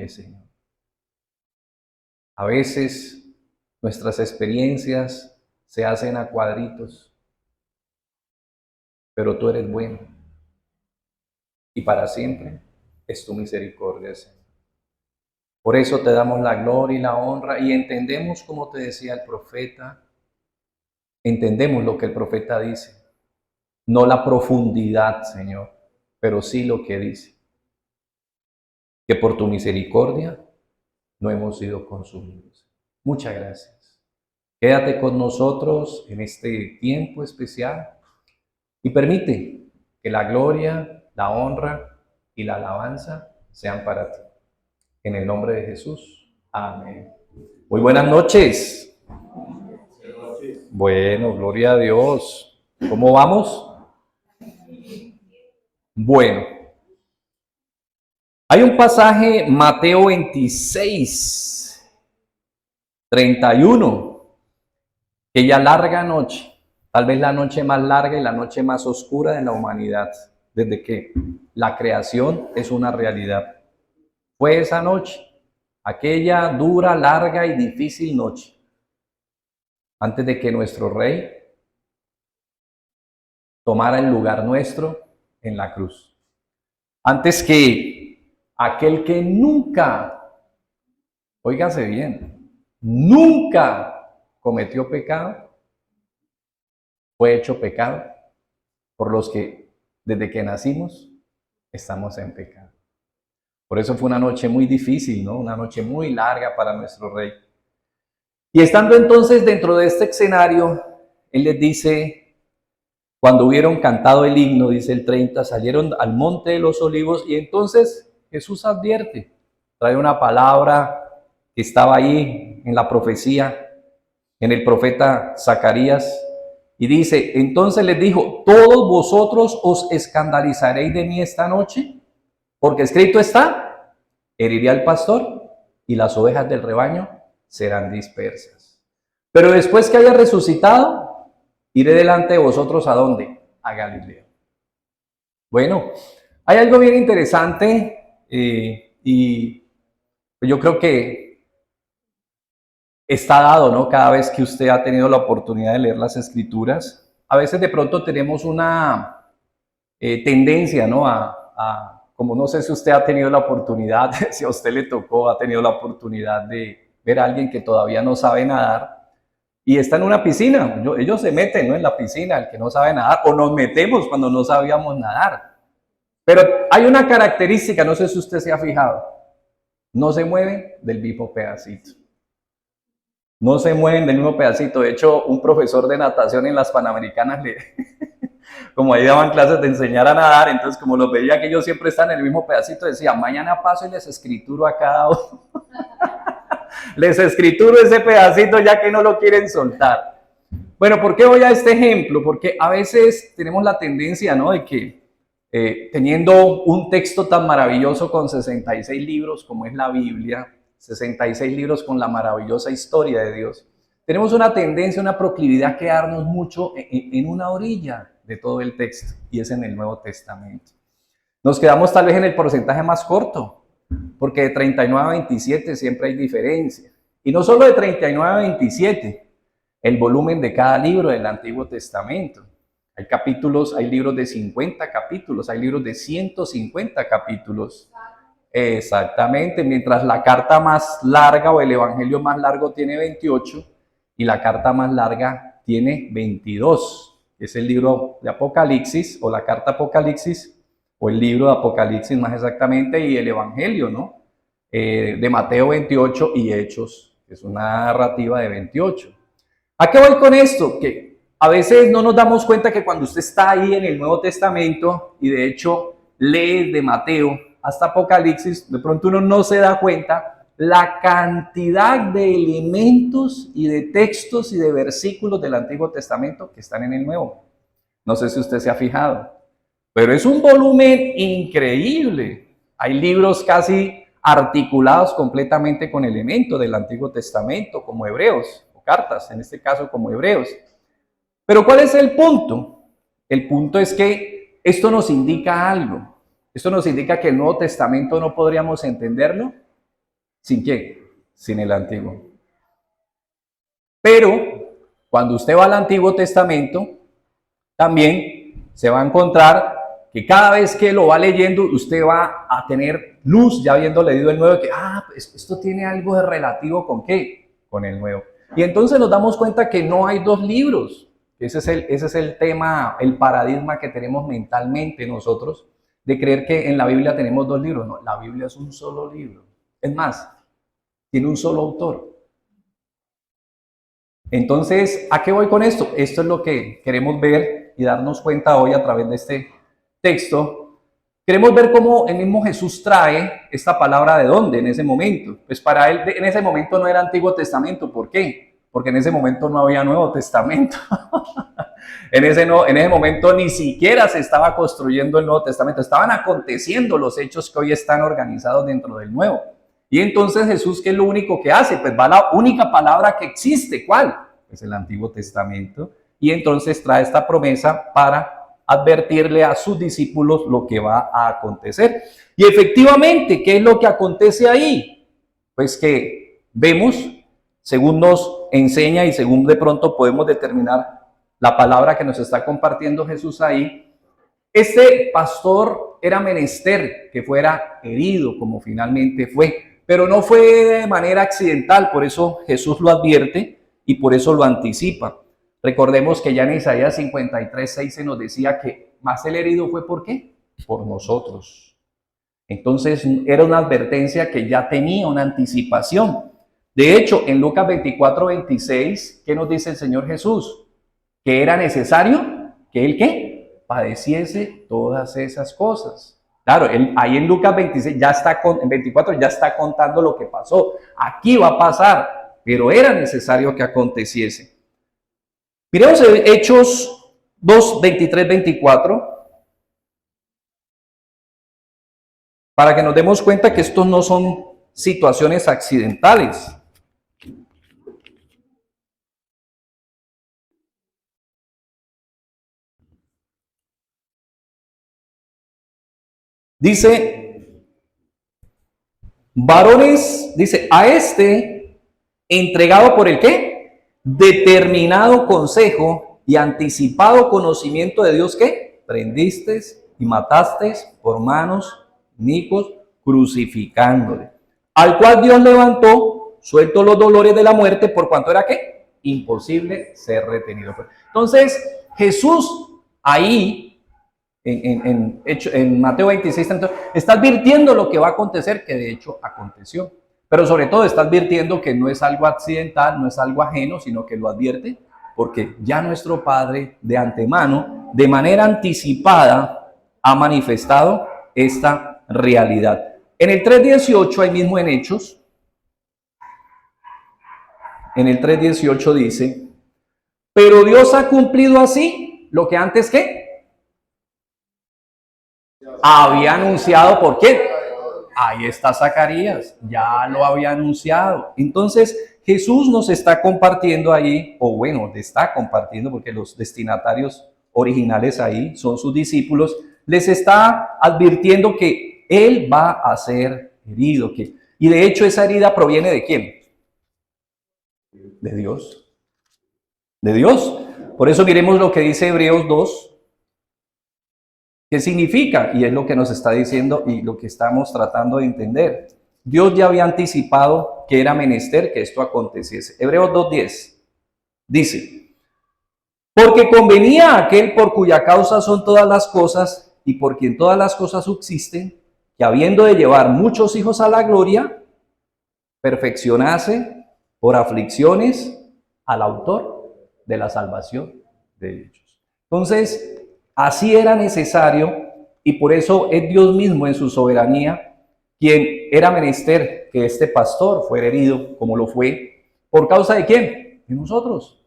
Señor. A veces nuestras experiencias se hacen a cuadritos, pero tú eres bueno y para siempre es tu misericordia, Señor. Por eso te damos la gloria y la honra y entendemos, como te decía el profeta, entendemos lo que el profeta dice, no la profundidad, Señor, pero sí lo que dice, que por tu misericordia no hemos sido consumidos. Muchas gracias. Quédate con nosotros en este tiempo especial y permite que la gloria, la honra y la alabanza sean para ti. En el nombre de Jesús. Amén. Muy buenas noches. Bueno, gloria a Dios. ¿Cómo vamos? Bueno. Hay un pasaje, Mateo 26, 31, que ya larga noche, tal vez la noche más larga y la noche más oscura de la humanidad, desde que la creación es una realidad. Fue esa noche, aquella dura, larga y difícil noche, antes de que nuestro Rey tomara el lugar nuestro en la cruz. Antes que aquel que nunca, óigase bien, nunca cometió pecado, fue hecho pecado por los que desde que nacimos estamos en pecado. Por eso fue una noche muy difícil, ¿no? Una noche muy larga para nuestro Rey. Y estando entonces dentro de este escenario, Él les dice, cuando hubieron cantado el himno, dice el 30, salieron al monte de los olivos y entonces Jesús advierte, trae una palabra que estaba ahí en la profecía, en el profeta Zacarías, y dice, entonces les dijo, todos vosotros os escandalizaréis de mí esta noche, porque escrito está, heriré al pastor y las ovejas del rebaño serán dispersas. Pero después que haya resucitado, iré delante de vosotros ¿a dónde? A Galilea. Bueno, hay algo bien interesante y yo creo que está dado, ¿no? Cada vez que usted ha tenido la oportunidad de leer las Escrituras, a veces de pronto tenemos una tendencia, ¿no? Como no sé si usted ha tenido la oportunidad, si a usted le tocó, ha tenido la oportunidad de ver a alguien que todavía no sabe nadar y está en una piscina. Ellos se meten, ¿no? En la piscina, el que no sabe nadar, o nos metemos cuando no sabíamos nadar. Pero hay una característica, no sé si usted se ha fijado, no se mueven del mismo pedacito. No se mueven del mismo pedacito. De hecho, un profesor de natación en las Panamericanas, como ahí daban clases de enseñar a nadar, entonces como los veía que ellos siempre están en el mismo pedacito, decía, mañana paso y les escrituro a cada uno. Les escrituro ese pedacito ya que no lo quieren soltar. Bueno, ¿por qué voy a este ejemplo? Porque a veces tenemos la tendencia, ¿no? De que teniendo un texto tan maravilloso con 66 libros como es la Biblia, 66 libros con la maravillosa historia de Dios, tenemos una tendencia, una proclividad a quedarnos mucho en una orilla de todo el texto, y es en el Nuevo Testamento. Nos quedamos tal vez en el porcentaje más corto, porque de 39 a 27 siempre hay diferencia. Y no solo de 39 a 27, el volumen de cada libro del Antiguo Testamento. Hay capítulos, hay libros de 50 capítulos, hay libros de 150 capítulos. Exactamente, mientras la carta más larga o el evangelio más largo tiene 28 y la carta más larga tiene 22. Es el libro de Apocalipsis o la carta Apocalipsis o el libro de Apocalipsis más exactamente y el evangelio, ¿no? De Mateo 28 y Hechos, que es una narrativa de 28. ¿A qué voy con esto? Que a veces no nos damos cuenta que cuando usted está ahí en el Nuevo Testamento y de hecho lee de Mateo hasta Apocalipsis, de pronto uno no se da cuenta la cantidad de elementos y de textos y de versículos del Antiguo Testamento que están en el Nuevo. No sé si usted se ha fijado, pero es un volumen increíble. Hay libros casi articulados completamente con elementos del Antiguo Testamento, como Hebreos, o cartas, en este caso como Hebreos. Pero ¿cuál es el punto? El punto es que esto nos indica algo. Esto nos indica que el Nuevo Testamento no podríamos entenderlo sin qué, sin el Antiguo. Pero cuando usted va al Antiguo Testamento, también se va a encontrar que cada vez que lo va leyendo, usted va a tener luz, ya habiendo leído el Nuevo, que, pues esto tiene algo de relativo con qué, con el Nuevo. Y entonces nos damos cuenta que no hay dos libros. Ese es el tema, el paradigma que tenemos mentalmente nosotros, de creer que en la Biblia tenemos dos libros. No, la Biblia es un solo libro. Es más, tiene un solo autor. Entonces, ¿a qué voy con esto? Esto es lo que queremos ver y darnos cuenta hoy a través de este texto. Queremos ver cómo el mismo Jesús trae esta palabra de dónde en ese momento. Pues para él en ese momento no era Antiguo Testamento. ¿Por qué? Porque en ese momento no había Nuevo Testamento. en ese momento ni siquiera se estaba construyendo el Nuevo Testamento. Estaban aconteciendo los hechos que hoy están organizados dentro del Nuevo. Y entonces Jesús, ¿qué es lo único que hace? Pues va a la única palabra que existe. ¿Cuál? Pues el Antiguo Testamento. Y entonces trae esta promesa para advertirle a sus discípulos lo que va a acontecer. Y efectivamente, ¿qué es lo que acontece ahí? Pues que vemos, según nos enseña y según de pronto podemos determinar la palabra que nos está compartiendo Jesús ahí, este pastor era menester que fuera herido como finalmente fue. Pero no fue de manera accidental, por eso Jesús lo advierte y por eso lo anticipa. Recordemos que ya en Isaías 53:6 se nos decía que más el herido fue ¿por qué? Por nosotros. Entonces era una advertencia que ya tenía una anticipación. De hecho, en Lucas 24:26, ¿qué nos dice el Señor Jesús? Que era necesario que él ¿qué? Padeciese todas esas cosas. Claro, ahí en Lucas 26 en 24 ya está contando lo que pasó. Aquí va a pasar, pero era necesario que aconteciese. Miremos Hechos 2, 23, 24, para que nos demos cuenta que estos no son situaciones accidentales. Dice, varones, dice, a este entregado por el ¿qué? Determinado consejo y anticipado conocimiento de Dios, ¿qué? Prendisteis y matasteis por manos nicos, crucificándole. Al cual Dios levantó, suelto los dolores de la muerte, por cuanto era ¿qué? Imposible ser retenido. Entonces, Jesús ahí en Mateo 26, está advirtiendo lo que va a acontecer, que de hecho aconteció. Pero sobre todo está advirtiendo que no es algo accidental, no es algo ajeno, sino que lo advierte porque ya nuestro Padre de antemano, de manera anticipada, ha manifestado esta realidad. En el 3:18, ahí mismo en Hechos, en el 3:18 dice, pero Dios ha cumplido así lo que antes ¿qué? Había anunciado. ¿Por qué? Ahí está Zacarías, ya lo había anunciado. Entonces Jesús nos está compartiendo ahí, o bueno, está compartiendo porque los destinatarios originales ahí son sus discípulos, les está advirtiendo que Él va a ser herido. Y de hecho esa herida proviene ¿de quién? De Dios. De Dios. Por eso miremos lo que dice Hebreos 2. ¿Qué significa? Y es lo que nos está diciendo y lo que estamos tratando de entender. Dios ya había anticipado que era menester que esto aconteciese. Hebreos 2:10 dice, porque convenía a aquel por cuya causa son todas las cosas y por quien todas las cosas subsisten, que habiendo de llevar muchos hijos a la gloria, perfeccionase por aflicciones al autor de la salvación de ellos. Entonces, así era necesario y por eso es Dios mismo en su soberanía quien era menester que este pastor fuera herido como lo fue. ¿Por causa de quién? De nosotros.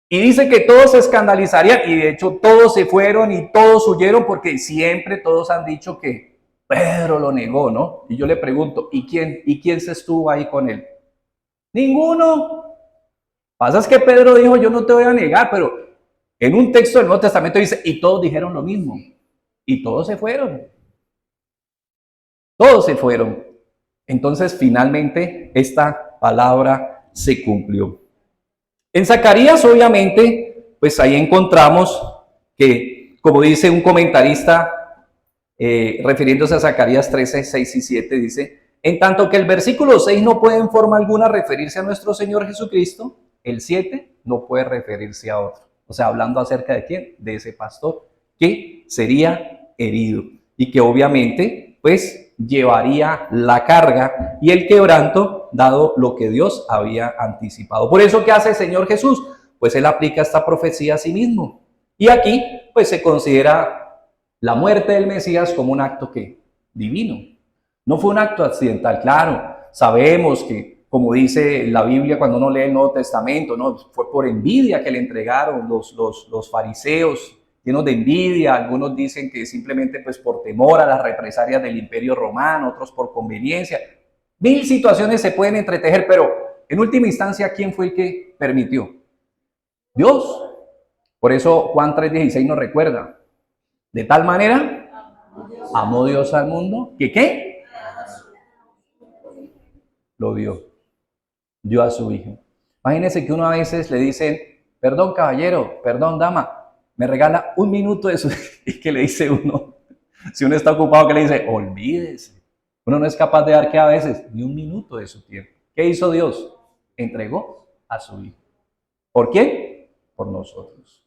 Y dice que todos se escandalizarían y de hecho todos se fueron y todos huyeron porque siempre todos han dicho que Pedro lo negó, ¿no? Y yo le pregunto, ¿y quién se estuvo ahí con él? Ninguno. Pasa es que Pedro dijo, yo no te voy a negar, pero en un texto del Nuevo Testamento dice, y todos dijeron lo mismo. y todos se fueron. Todos se fueron. Entonces, finalmente, esta palabra se cumplió. En Zacarías, obviamente, pues ahí encontramos que, como dice un comentarista, refiriéndose a Zacarías 13, 6 y 7, dice: en tanto que el versículo 6 no puede en forma alguna referirse a nuestro Señor Jesucristo, el 7 no puede referirse a otro. O sea, hablando acerca de quién, de ese pastor que sería herido y que obviamente, pues, llevaría la carga y el quebranto, dado lo que Dios había anticipado. Por eso, ¿qué hace el Señor Jesús? Pues Él aplica esta profecía a sí mismo. Y aquí, pues, se considera la muerte del Mesías como un acto que divino. No fue un acto accidental, claro. Sabemos que, como dice la Biblia cuando uno lee el Nuevo Testamento, ¿no? Fue por envidia que le entregaron los fariseos, llenos de envidia. Algunos dicen que simplemente pues por temor a las represalias del Imperio Romano, otros por conveniencia. Mil situaciones se pueden entretejer, pero en última instancia, ¿quién fue el que permitió? Dios. Por eso Juan 3:16 nos recuerda: de tal manera amó Dios al mundo que ¿qué? Lo dio a su hijo. Imagínense que uno a veces le dicen: perdón caballero, perdón dama, me regala un minuto de su... y que le dice uno, si uno está ocupado, que le dice: olvídese. Uno no es capaz de dar que a veces ni un minuto de su tiempo. ¿Qué hizo Dios? Entregó a su hijo. ¿Por quién? Por nosotros.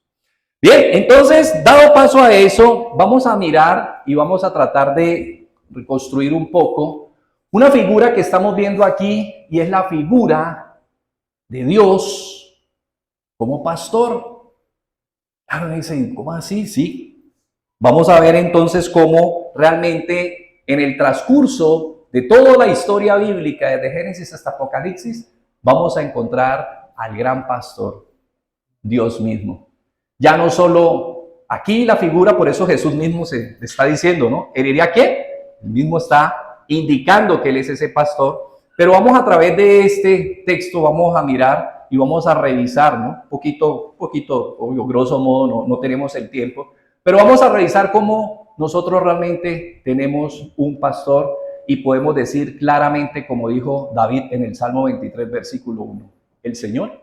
Bien, entonces, dado paso a eso, vamos a mirar y vamos a tratar de reconstruir un poco una figura que estamos viendo aquí, y es la figura de Dios como pastor. Claro, me dicen: ¿cómo así? Sí. Vamos a ver entonces cómo realmente en el transcurso de toda la historia bíblica, desde Génesis hasta Apocalipsis, vamos a encontrar al gran pastor, Dios mismo. Ya no solo aquí la figura, por eso Jesús mismo se está diciendo, ¿no? ¿Heriría a quién? Él mismo está indicando que Él es ese pastor. Pero vamos a través de este texto, vamos a mirar y vamos a revisar, ¿no? Poquito, obvio, grosso modo, no tenemos el tiempo, pero vamos a revisar cómo nosotros realmente tenemos un pastor y podemos decir claramente, como dijo David en el Salmo 23, versículo 1, el Señor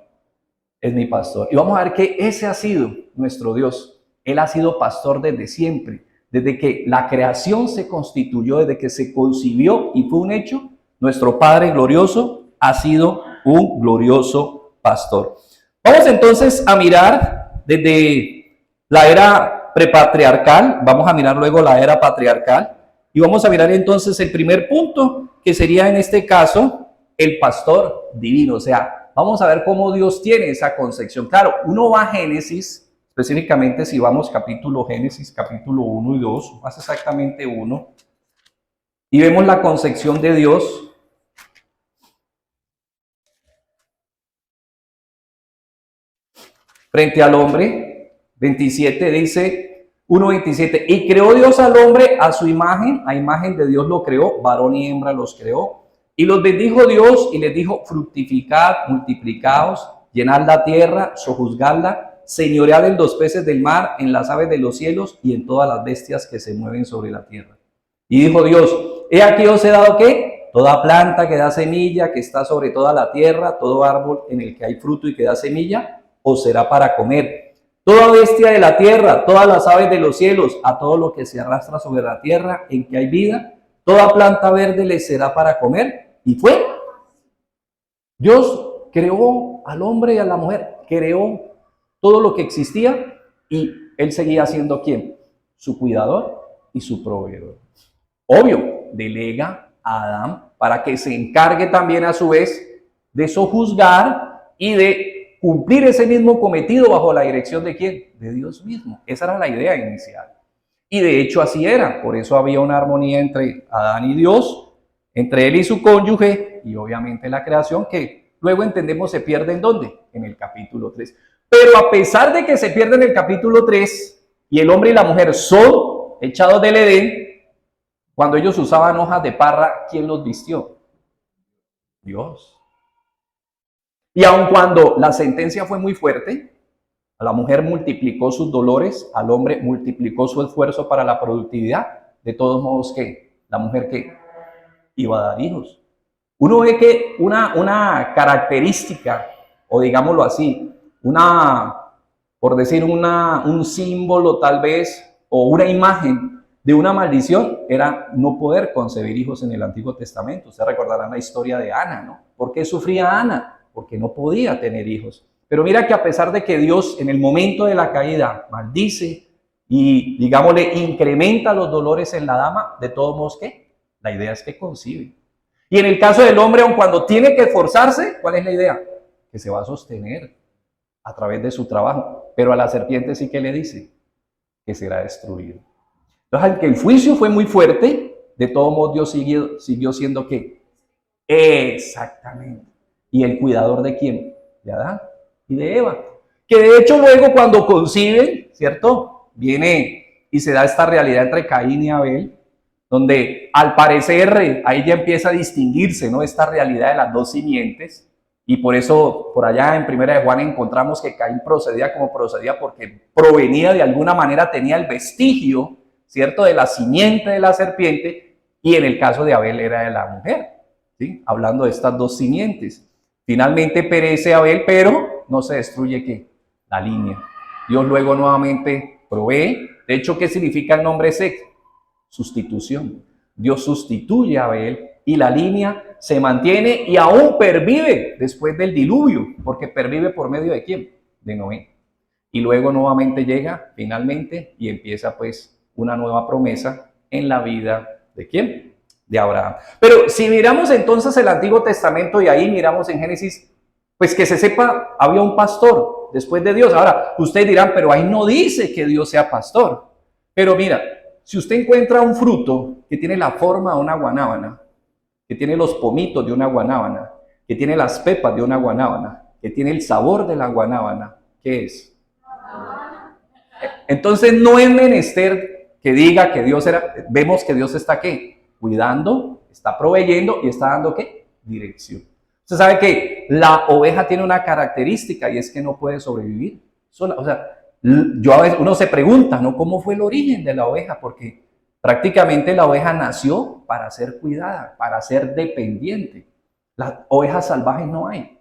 es mi pastor. Y vamos a ver que ese ha sido nuestro Dios. Él ha sido pastor desde siempre, desde que la creación se constituyó, desde que se concibió y fue un hecho. Nuestro Padre glorioso ha sido un glorioso pastor. Vamos entonces a mirar desde la era prepatriarcal, vamos a mirar luego la era patriarcal, y vamos a mirar entonces el primer punto, que sería en este caso el pastor divino. O sea, vamos a ver cómo Dios tiene esa concepción. Claro, uno va a Génesis, específicamente si vamos Génesis capítulo 1 y 2, más exactamente 1, y vemos la concepción de Dios. Frente al hombre, 27 dice, 1:27, y creó Dios al hombre a su imagen, a imagen de Dios lo creó, varón y hembra los creó, y los bendijo Dios y les dijo: fructificad, multiplicaos, llenad la tierra, sojuzgadla, señoread en los peces del mar, en las aves de los cielos y en todas las bestias que se mueven sobre la tierra. Y dijo Dios: he aquí os he dado ¿qué? Toda planta que da semilla, que está sobre toda la tierra, todo árbol en el que hay fruto y que da semilla, os será para comer. Toda bestia de la tierra, todas las aves de los cielos, a todo lo que se arrastra sobre la tierra en que hay vida, toda planta verde les será para comer. Y fue. Dios creó al hombre y a la mujer, creó todo lo que existía, y Él seguía siendo ¿quién? Su cuidador y su proveedor. Obvio, delega a Adán para que se encargue también a su vez de sojuzgar y de cumplir ese mismo cometido bajo la dirección de ¿quién? De Dios mismo. Esa era la idea inicial. Y de hecho así era. Por eso había una armonía entre Adán y Dios, entre él y su cónyuge, y obviamente la creación, que luego entendemos se pierde ¿en dónde? En el capítulo 3. Pero a pesar de que se pierde en el capítulo 3 y el hombre y la mujer son echados del Edén, cuando ellos usaban hojas de parra, ¿quién los vistió? Dios. Y aun cuando la sentencia fue muy fuerte, A la mujer multiplicó sus dolores, al hombre multiplicó su esfuerzo para la productividad. De todos modos, ¿qué? La mujer que iba a dar hijos. Uno ve que una característica, o digámoslo así, por decir un símbolo tal vez, o una imagen de una maldición, era no poder concebir hijos en el Antiguo Testamento. Ustedes recordarán la historia de Ana, ¿no? ¿Por qué sufría Ana? Porque no podía tener hijos. Pero mira que a pesar de que Dios en el momento de la caída maldice y, digámosle, incrementa los dolores en la dama, de todos modos, ¿qué? La idea es que concibe. Y en el caso del hombre, aun cuando tiene que esforzarse, ¿cuál es la idea? Que se va a sostener a través de su trabajo. Pero a la serpiente sí que le dice que será destruido. Entonces, aunque el juicio fue muy fuerte, de todos modos Dios siguió siendo ¿qué? Exactamente. ¿Y el cuidador de quién? De Adán y de Eva. Que de hecho luego cuando conciben, ¿cierto? Viene y se da esta realidad entre Caín y Abel, donde al parecer ahí ya empieza a distinguirse, ¿no? Esta realidad de las dos simientes, y por eso por allá en Primera de Juan encontramos que Caín procedía como procedía porque provenía de alguna manera, tenía el vestigio, ¿cierto? De la simiente de la serpiente, y en el caso de Abel era de la mujer, ¿sí? Hablando de estas dos simientes. Finalmente perece Abel, pero no se destruye ¿qué? La línea. Dios luego nuevamente provee. De hecho, ¿qué significa el nombre Set? Sustitución. Dios sustituye a Abel y la línea se mantiene y aún pervive después del diluvio, porque pervive por medio de quién? De Noé. Y luego nuevamente llega finalmente y empieza pues una nueva promesa en la vida de quién? De Abraham. Pero si miramos entonces el Antiguo Testamento y ahí miramos en Génesis, pues que se sepa, había un pastor después de Dios. Ahora, ustedes dirán, pero ahí no dice que Dios sea pastor. Pero mira, si usted encuentra un fruto que tiene la forma de una guanábana, que tiene los pomitos de una guanábana, que tiene las pepas de una guanábana, que tiene el sabor de la guanábana, ¿qué es? Entonces no es menester que diga que Dios era, vemos que Dios está ¿qué? Cuidando, está proveyendo y está dando ¿qué? Dirección. Usted sabe que la oveja tiene una característica y es que no puede sobrevivir sola. O sea, yo a veces uno se pregunta, ¿no? ¿Cómo fue el origen de la oveja? Porque prácticamente la oveja nació para ser cuidada, para ser dependiente. Las ovejas salvajes no hay.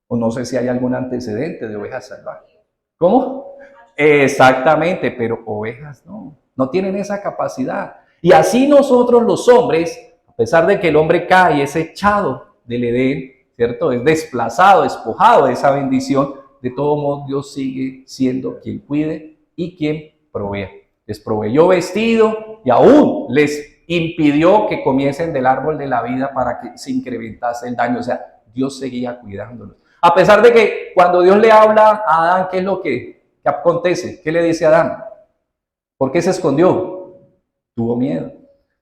O no sé si hay algún antecedente de ovejas salvajes. ¿Cómo? Exactamente, pero ovejas no tienen esa capacidad. Y así nosotros los hombres, a pesar de que el hombre cae y es echado del Edén, ¿cierto? Es desplazado, despojado de esa bendición, de todo modo Dios sigue siendo quien cuide y quien provee. Les proveyó vestido y aún les impidió que comiesen del árbol de la vida para que se incrementase el daño. O sea, Dios seguía cuidándolos. A pesar de que cuando Dios le habla a Adán, ¿qué es lo que acontece? ¿Qué le dice a Adán? ¿Por qué se escondió? Tuvo miedo.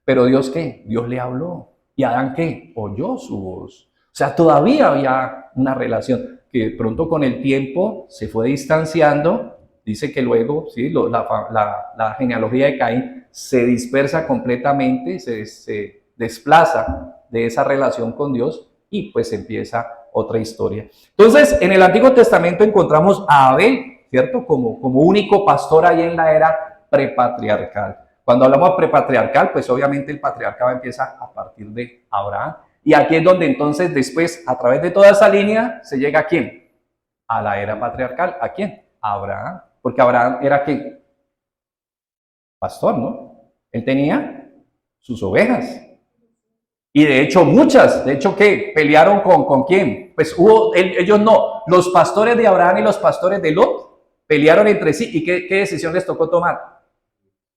Pero Dios ¿qué? Dios le habló. ¿Y Adán qué? Oyó su voz. O sea, todavía había una relación que pronto con el tiempo se fue distanciando. Dice que luego ¿sí? la genealogía de Caín se dispersa completamente, se desplaza de esa relación con Dios y pues empieza otra historia. Entonces, en el Antiguo Testamento encontramos a Abel, ¿cierto? Como único pastor ahí en la era prepatriarcal. Cuando hablamos de prepatriarcal, pues obviamente el patriarcado empieza a partir de Abraham. Y aquí es donde entonces después, a través de toda esa línea, se llega a quién? A la era patriarcal. ¿A quién? A Abraham. Porque Abraham era ¿qué? Pastor, ¿no? Él tenía sus ovejas. Y de hecho muchas, de hecho ¿qué? Pelearon con quién. Pues ellos no, los pastores de Abraham y los pastores de Lot pelearon entre sí. ¿Y qué decisión les tocó tomar?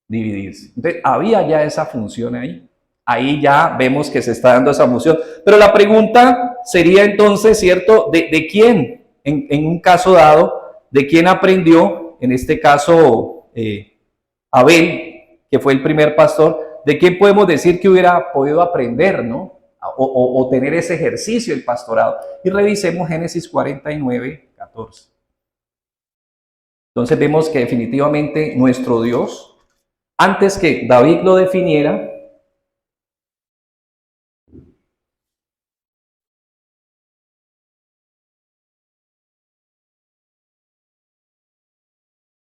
Dividirse. Entonces había ya esa función ahí. Ahí ya vemos que se está dando esa función. Pero la pregunta sería entonces, ¿cierto? ¿De quién? En un caso dado, ¿de quién aprendió? En este caso, Abel, que fue el primer pastor, ¿de quién podemos decir que hubiera podido aprender, ¿no? O tener ese ejercicio del pastorado. Y revisemos Génesis 49, 14. Entonces vemos que definitivamente nuestro Dios, antes que David lo definiera,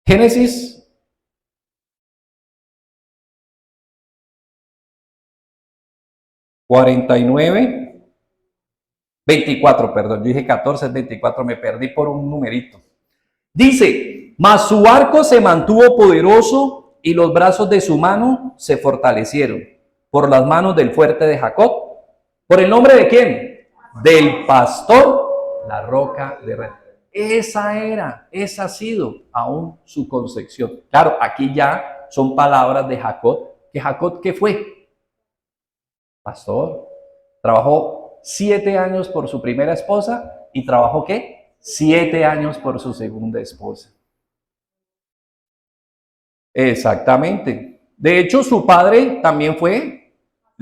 Génesis 49, 24, perdón, yo dije 14, es 24, me perdí por un numerito. Dice, mas su arco se mantuvo poderoso y los brazos de su mano se fortalecieron por las manos del fuerte de Jacob. ¿Por el nombre de quién? Del pastor, la roca de Red. Esa ha sido aún su concepción. Claro, aquí ya son palabras de Jacob, que Jacob, ¿qué fue? Pastor. Trabajó 7 años por su primera esposa y trabajó ¿qué? 7 años por su segunda esposa. Exactamente. De hecho, su padre también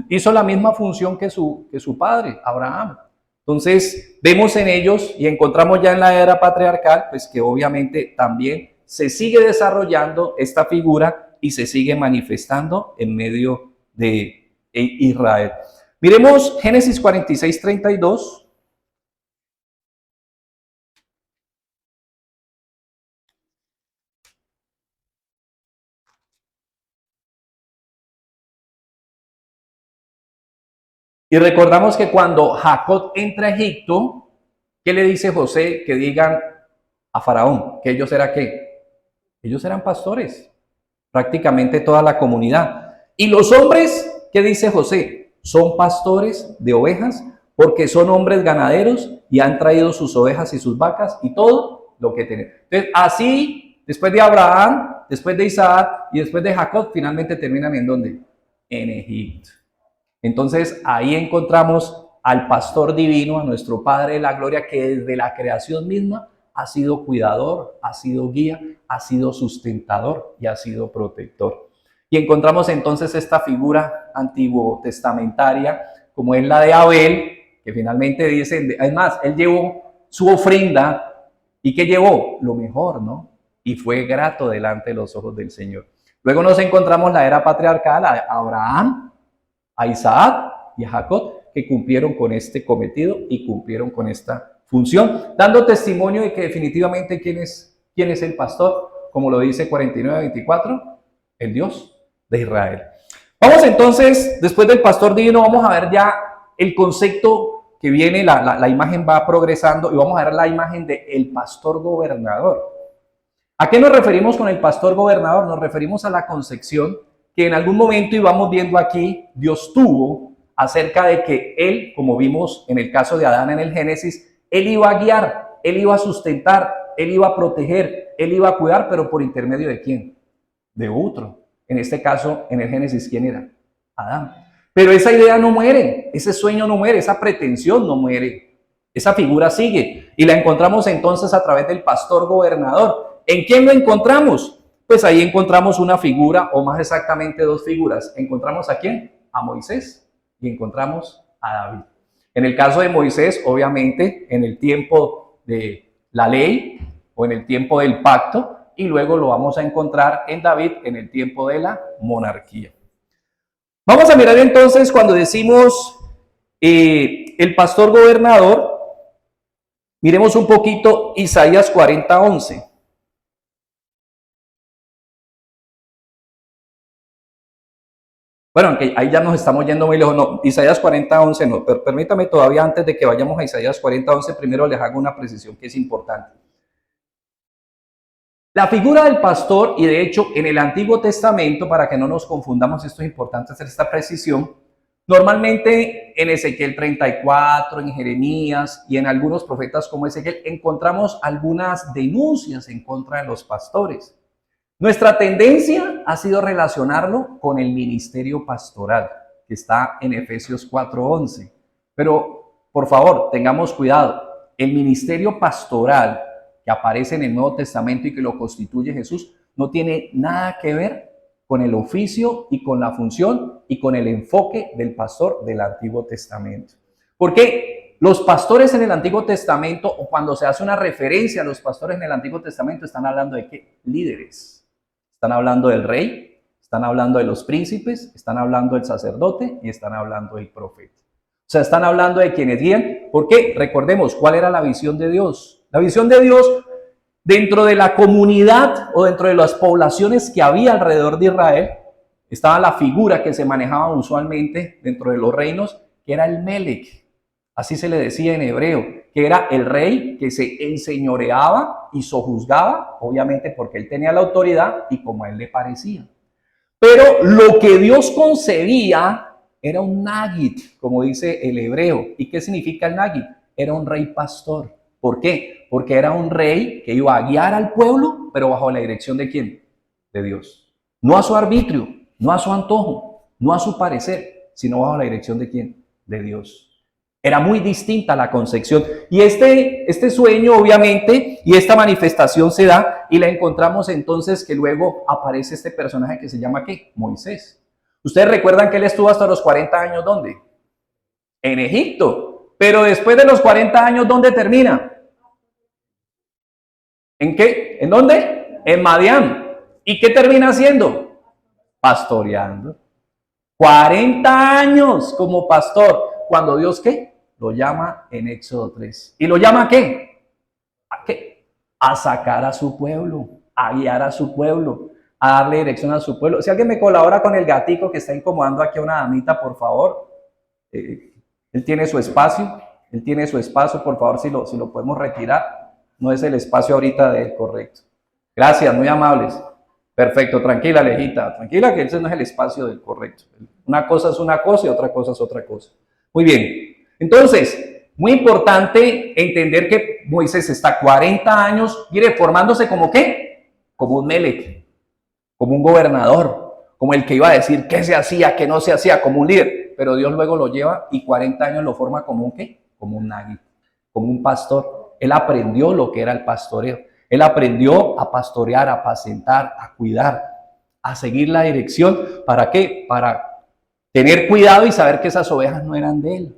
hizo la misma función que su padre, Abraham. Entonces, vemos en ellos y encontramos ya en la era patriarcal, pues que obviamente también se sigue desarrollando esta figura y se sigue manifestando en medio de Israel. Miremos Génesis 46, 32. Y recordamos que cuando Jacob entra a Egipto, ¿qué le dice José? Que digan a Faraón, que ellos eran ¿qué? Ellos eran pastores, prácticamente toda la comunidad. Y los hombres, ¿qué dice José? Son pastores de ovejas porque son hombres ganaderos y han traído sus ovejas y sus vacas y todo lo que tienen. Entonces, así, después de Abraham, después de Isaac y después de Jacob, finalmente terminan ¿en dónde? En Egipto. Entonces, ahí encontramos al pastor divino, a nuestro Padre de la Gloria, que desde la creación misma ha sido cuidador, ha sido guía, ha sido sustentador y ha sido protector. Y encontramos entonces esta figura antiguo testamentaria, como es la de Abel, que finalmente dicen, además, él llevó su ofrenda, ¿y qué llevó? Lo mejor, ¿no? Y fue grato delante de los ojos del Señor. Luego nos encontramos la era patriarcal, a Abraham, a Isaac y a Jacob, que cumplieron con este cometido y cumplieron con esta función, dando testimonio de que definitivamente quién es el pastor, como lo dice 49:24, el Dios de Israel. Vamos entonces, después del pastor divino, vamos a ver ya el concepto que viene, la imagen va progresando y vamos a ver la imagen del pastor gobernador. ¿A qué nos referimos con el pastor gobernador? Nos referimos a la concepción que en algún momento íbamos viendo aquí, Dios tuvo acerca de que Él, como vimos en el caso de Adán en el Génesis, Él iba a guiar, Él iba a sustentar, Él iba a proteger, Él iba a cuidar, pero por intermedio de ¿quién? De otro. En este caso, en el Génesis, ¿quién era? Adán. Pero esa idea no muere, ese sueño no muere, esa pretensión no muere. Esa figura sigue y la encontramos entonces a través del pastor gobernador. ¿En quién lo encontramos? Pues ahí encontramos una figura, o más exactamente dos figuras. ¿Encontramos a quién? A Moisés y encontramos a David. En el caso de Moisés, obviamente, en el tiempo de la ley o en el tiempo del pacto, y luego lo vamos a encontrar en David en el tiempo de la monarquía. Vamos a mirar entonces cuando decimos el pastor gobernador, miremos un poquito Isaías 40:11. Bueno, aunque ahí ya nos estamos yendo muy lejos. No, Isaías 40:11 no, pero permítame todavía antes de que vayamos a Isaías 40:11, primero les hago una precisión que es importante. La figura del pastor, y de hecho en el Antiguo Testamento, para que no nos confundamos, esto es importante hacer esta precisión, normalmente en Ezequiel 34, en Jeremías y en algunos profetas como Ezequiel, encontramos algunas denuncias en contra de los pastores. Nuestra tendencia ha sido relacionarlo con el ministerio pastoral, que está en Efesios 4:11. Pero, por favor, tengamos cuidado. El ministerio pastoral que aparece en el Nuevo Testamento y que lo constituye Jesús no tiene nada que ver con el oficio y con la función y con el enfoque del pastor del Antiguo Testamento. Porque los pastores en el Antiguo Testamento, o cuando se hace una referencia a los pastores en el Antiguo Testamento, están hablando de ¿qué? Líderes. Están hablando del rey, están hablando de los príncipes, están hablando del sacerdote y están hablando del profeta. O sea, están hablando de quienes guían. ¿Por qué? Recordemos, ¿cuál era la visión de Dios? La visión de Dios dentro de la comunidad o dentro de las poblaciones que había alrededor de Israel, estaba la figura que se manejaba usualmente dentro de los reinos, que era el Melech. Así se le decía en hebreo, que era el rey que se enseñoreaba y sojuzgaba, obviamente porque él tenía la autoridad y como a él le parecía. Pero lo que Dios concebía era un Nagid, como dice el hebreo. ¿Y qué significa el Nagid? Era un rey pastor. ¿Por qué? Porque era un rey que iba a guiar al pueblo, pero bajo la dirección ¿de quién? De Dios. No a su arbitrio, no a su antojo, no a su parecer, sino bajo la dirección ¿de quién? De Dios. Era muy distinta la concepción. Y este sueño, obviamente, y esta manifestación se da, y la encontramos entonces que luego aparece este personaje que se llama ¿qué? Moisés. Ustedes recuerdan que él estuvo hasta los 40 años, ¿dónde? En Egipto. Pero después de los 40 años, ¿dónde termina? ¿En qué? ¿En dónde? En Madián. ¿Y qué termina haciendo? Pastoreando. 40 años como pastor. Cuando Dios, ¿qué? Lo llama en Éxodo 3. ¿Y lo llama a qué? ¿A qué? A sacar a su pueblo, a guiar a su pueblo, a darle dirección a su pueblo. Si alguien me colabora con el gatico que está incomodando aquí a una damita, por favor. Él tiene su espacio, por favor, si lo podemos retirar. No es el espacio ahorita de él, correcto. Gracias, muy amables. Perfecto, tranquila, Alejita, tranquila que ese no es el espacio del correcto. Una cosa es una cosa y otra cosa es otra cosa. Muy bien, entonces, muy importante entender que Moisés está 40 años, mire, formándose como ¿qué? Como un Melech, como un gobernador, como el que iba a decir qué se hacía, qué no se hacía, como un líder. Pero Dios luego lo lleva y 40 años lo forma como un ¿qué? Como un Nagui, como un pastor. Él aprendió lo que era el pastoreo. Él aprendió a pastorear, a apacentar, a cuidar, a seguir la dirección. ¿Para qué? Para tener cuidado y saber que esas ovejas no eran de él.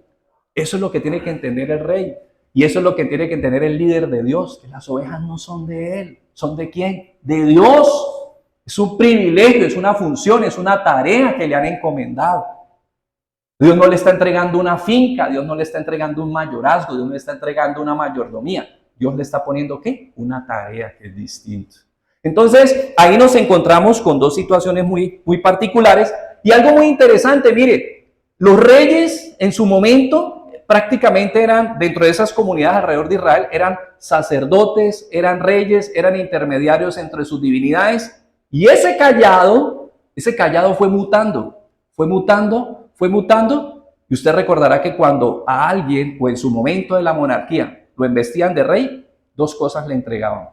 Eso es lo que tiene que entender el rey. Y eso es lo que tiene que entender el líder de Dios, que las ovejas no son de él. ¿Son de quién? De Dios. Es un privilegio, es una función, es una tarea que le han encomendado. Dios no le está entregando una finca, Dios no le está entregando un mayorazgo, Dios no le está entregando una mayordomía. Dios le está poniendo ¿qué? Una tarea que es distinta. Entonces, ahí nos encontramos con dos situaciones muy particulares y algo muy interesante, mire, los reyes en su momento prácticamente eran, dentro de esas comunidades alrededor de Israel, eran sacerdotes, eran reyes, eran intermediarios entre sus divinidades y ese callado fue mutando, y usted recordará que cuando a alguien, o en su momento de la monarquía, lo investían de rey, dos cosas le entregaban: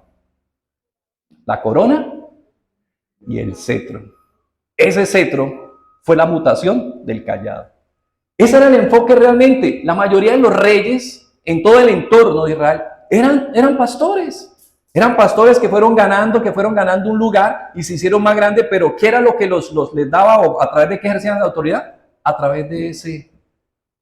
la corona y el cetro. Ese cetro fue la mutación del callado. Ese era el enfoque realmente. La mayoría de los reyes en todo el entorno de Israel eran pastores. Eran pastores que fueron ganando un lugar y se hicieron más grandes, pero ¿qué era lo que les daba o a través de qué ejercían la autoridad? A través de ese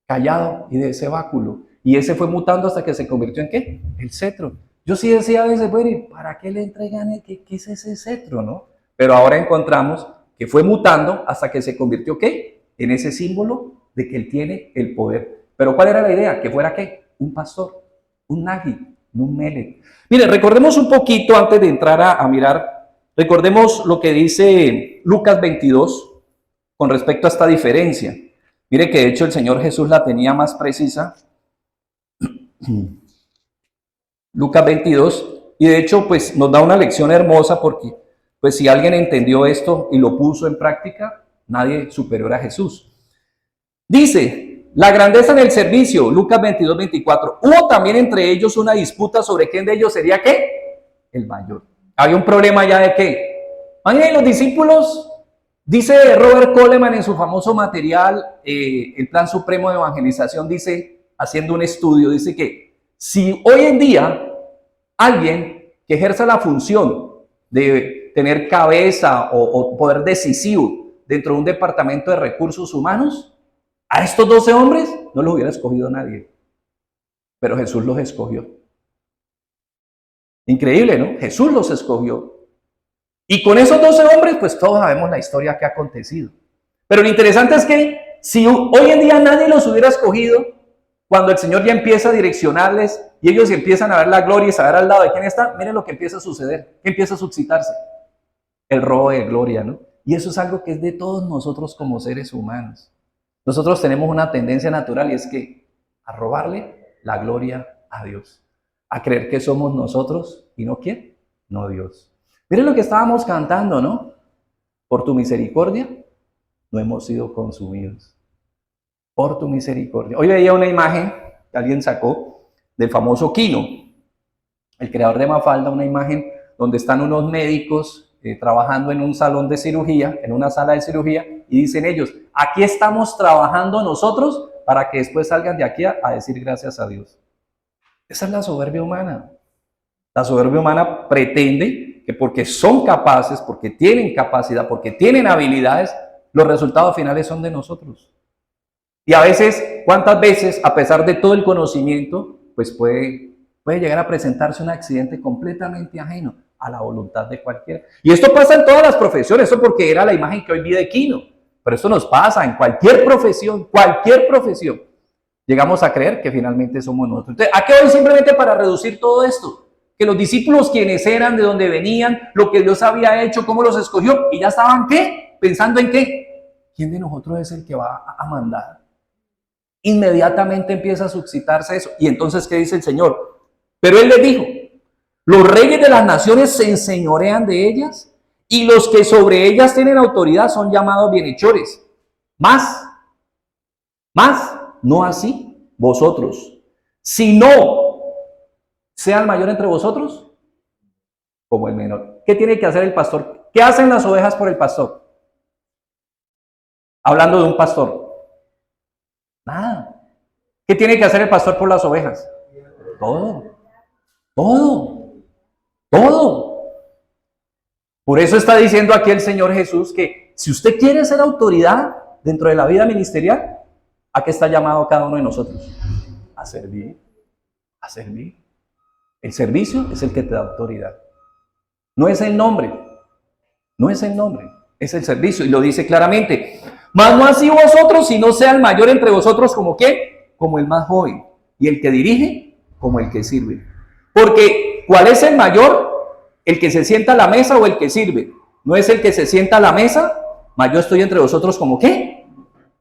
callado y de ese báculo. Y ese fue mutando hasta que se convirtió en ¿qué? El cetro. Yo sí decía a veces, bueno, ¿para qué le entregan qué es ese cetro, no? Pero ahora encontramos que fue mutando hasta que se convirtió ¿qué? En ese símbolo de que él tiene el poder. Pero ¿cuál era la idea? Que fuera ¿qué? Un pastor, un Nagui, no un Melech. Mire, recordemos un poquito antes de entrar a mirar, recordemos lo que dice Lucas 22 con respecto a esta diferencia. Mire que de hecho el Señor Jesús la tenía más precisa. Lucas 22, y de hecho pues nos da una lección hermosa porque pues si alguien entendió esto y lo puso en práctica, nadie superior a Jesús. Dice, la grandeza en el servicio, Lucas 22, 24. Hubo también entre ellos una disputa sobre quién de ellos sería ¿qué? El mayor. Había un problema ya de ¿qué? Miren, los discípulos, dice Robert Coleman en su famoso material, el Plan Supremo de Evangelización, dice, haciendo un estudio, dice que si hoy en día alguien que ejerza la función de tener cabeza o poder decisivo dentro de un departamento de recursos humanos, a estos 12 hombres no los hubiera escogido nadie, pero Jesús los escogió. Increíble, ¿no? Jesús los escogió. Y con esos 12 hombres, pues todos sabemos la historia que ha acontecido. Pero lo interesante es que si hoy en día nadie los hubiera escogido, Cuando el Señor ya empieza a direccionarles y ellos empiezan a ver la gloria y saber al lado de quién está, miren lo que empieza a suceder, que empieza a suscitarse. El robo de gloria, ¿no? Y eso es algo que es de todos nosotros como seres humanos. Nosotros tenemos una tendencia natural y es que a robarle la gloria a Dios, a creer que somos nosotros y no quién, no Dios. Miren lo que estábamos cantando, ¿no? Por tu misericordia no hemos sido consumidos. Por tu misericordia. Hoy veía una imagen que alguien sacó del famoso Quino, el creador de Mafalda, una imagen donde están unos médicos trabajando en un salón de cirugía, en una sala de cirugía, y dicen ellos, aquí estamos trabajando nosotros para que después salgan de aquí a decir gracias a Dios. Esa es la soberbia humana. La soberbia humana pretende que porque son capaces, porque tienen capacidad, porque tienen habilidades, los resultados finales son de nosotros. Y a veces, ¿cuántas veces, a pesar de todo el conocimiento, pues puede llegar a presentarse un accidente completamente ajeno a la voluntad de cualquiera? Y esto pasa en todas las profesiones, eso porque era la imagen que hoy vi de Quino, pero esto nos pasa en cualquier profesión, llegamos a creer que finalmente somos nosotros. Entonces, ¿a qué voy simplemente para reducir todo esto? Que los discípulos, quienes eran, de dónde venían, lo que Dios había hecho, cómo los escogió, y ya estaban, ¿qué? Pensando en qué. ¿Quién de nosotros es el que va a mandar? Inmediatamente empieza a suscitarse eso. Y entonces, ¿qué dice el Señor? Pero Él les dijo, los reyes de las naciones se enseñorean de ellas y los que sobre ellas tienen autoridad son llamados bienhechores. Más, no así vosotros. Si no sea el mayor entre vosotros, como el menor. ¿Qué tiene que hacer el pastor? ¿Qué hacen las ovejas por el pastor? Hablando de un pastor. Nada. ¿Qué tiene que hacer el pastor por las ovejas? Todo. Por eso está diciendo aquí el Señor Jesús que si usted quiere ser autoridad dentro de la vida ministerial, ¿a qué está llamado cada uno de nosotros? A servir. El servicio es el que te da autoridad. No es el nombre, es el servicio. Y lo dice claramente. Mas no así vosotros, si no sea el mayor entre vosotros, ¿como qué? Como el más joven. Y el que dirige, como el que sirve. Porque, ¿cuál es el mayor? ¿El que se sienta a la mesa o el que sirve? No es el que se sienta a la mesa, mas yo estoy entre vosotros como ¿qué?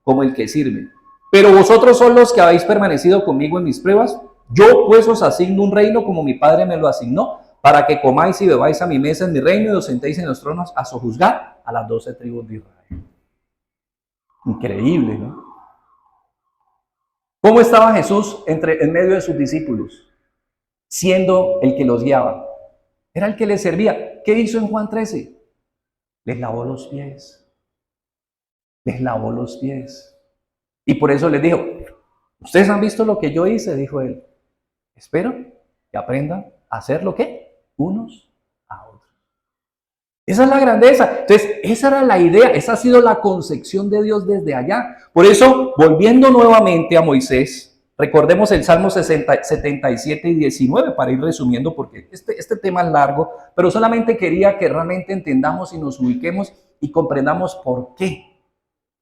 Como el que sirve. Pero vosotros son los que habéis permanecido conmigo en mis pruebas. Yo pues os asigno un reino como mi Padre me lo asignó, para que comáis y bebáis a mi mesa en mi reino y os sentéis en los tronos a sojuzgar a las 12 tribus de Israel. Increíble, ¿no? ¿Cómo estaba Jesús en medio de sus discípulos? Siendo el que los guiaba. Era el que les servía. ¿Qué hizo en Juan 13? Les lavó los pies. Y por eso les dijo, ustedes han visto lo que yo hice, dijo él. Espero que aprendan a hacer lo que unos a otros. Esa es la grandeza. Entonces, esa era la idea, esa ha sido la concepción de Dios desde allá. Por eso, volviendo nuevamente a Moisés, recordemos el Salmo 77 y 19 para ir resumiendo, porque este tema es largo, pero solamente quería que realmente entendamos y nos ubiquemos y comprendamos por qué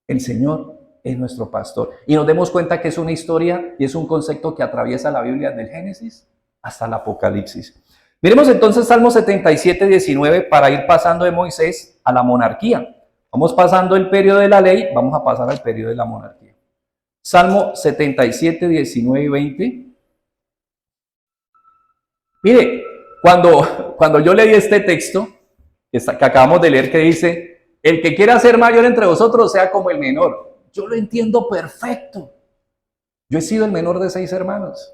el Señor es nuestro pastor. Y nos demos cuenta que es una historia y es un concepto que atraviesa la Biblia desde el Génesis hasta el Apocalipsis. Miremos entonces Salmo 77, 19 para ir pasando de Moisés a la monarquía. Vamos pasando el periodo de la ley, vamos a pasar al periodo de la monarquía. Salmo 77, 19 y 20. Mire, cuando yo leí este texto que acabamos de leer, que dice, el que quiera ser mayor entre vosotros sea como el menor. Yo lo entiendo perfecto. Yo he sido el menor de 6 hermanos.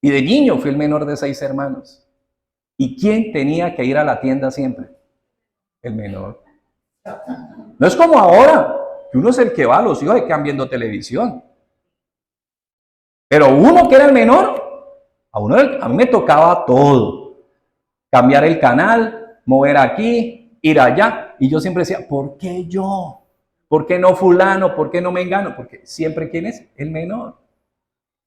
Y de niño fui el menor de 6 hermanos. ¿Y quién tenía que ir a la tienda siempre? El menor. No es como ahora, que uno es el que va, los hijos que quedan viendo televisión. Pero uno que era el menor, a mí me tocaba todo. Cambiar el canal, mover aquí, ir allá. Y yo siempre decía, ¿por qué yo? ¿Por qué no fulano? ¿Por qué no mengano? Porque siempre, ¿quién es? El menor.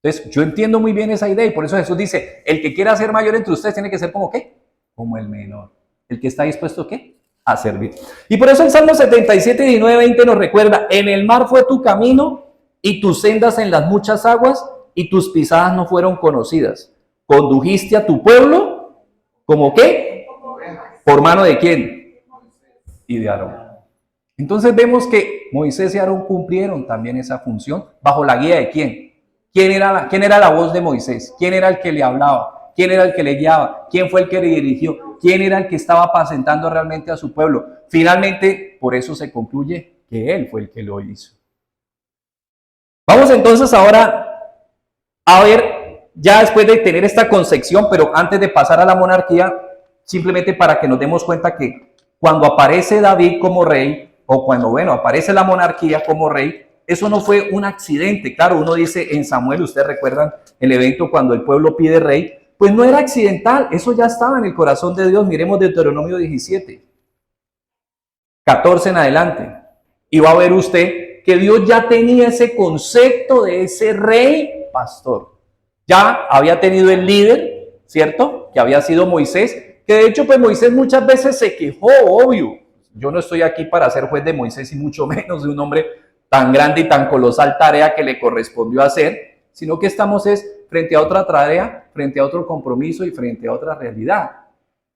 Entonces, yo entiendo muy bien esa idea y por eso Jesús dice, el que quiera ser mayor entre ustedes tiene que ser como ¿qué? Como el menor. El que está dispuesto ¿qué? A servir. Y por eso el Salmo 77, 19, 20 nos recuerda, en el mar fue tu camino y tus sendas en las muchas aguas, y tus pisadas no fueron conocidas. Condujiste a tu pueblo, ¿como qué? ¿Por mano de quién? Y de Aarón. Entonces vemos que Moisés y Aarón cumplieron también esa función, ¿bajo la guía de quién? ¿Quién era la voz de Moisés? ¿Quién era el que le hablaba? ¿Quién era el que le guiaba? ¿Quién fue el que le dirigió? ¿Quién era el que estaba apacentando realmente a su pueblo? Finalmente, por eso se concluye que él fue el que lo hizo. Vamos entonces ahora a ver, ya después de tener esta concepción, pero antes de pasar a la monarquía, simplemente para que nos demos cuenta que cuando aparece David como rey, o cuando, bueno, aparece la monarquía como rey, eso no fue un accidente. Claro, uno dice en Samuel, ustedes recuerdan el evento cuando el pueblo pide rey, pues no era accidental, eso ya estaba en el corazón de Dios. Miremos Deuteronomio 17, 14 en adelante, y va a ver usted que Dios ya tenía ese concepto de ese rey pastor. Ya había tenido el líder, ¿cierto? Que había sido Moisés, que de hecho pues Moisés muchas veces se quejó, obvio. Yo no estoy aquí para ser juez de Moisés y mucho menos de un hombre tan grande y tan colosal tarea que le correspondió hacer, sino que estamos frente a otra tarea, frente a otro compromiso y frente a otra realidad.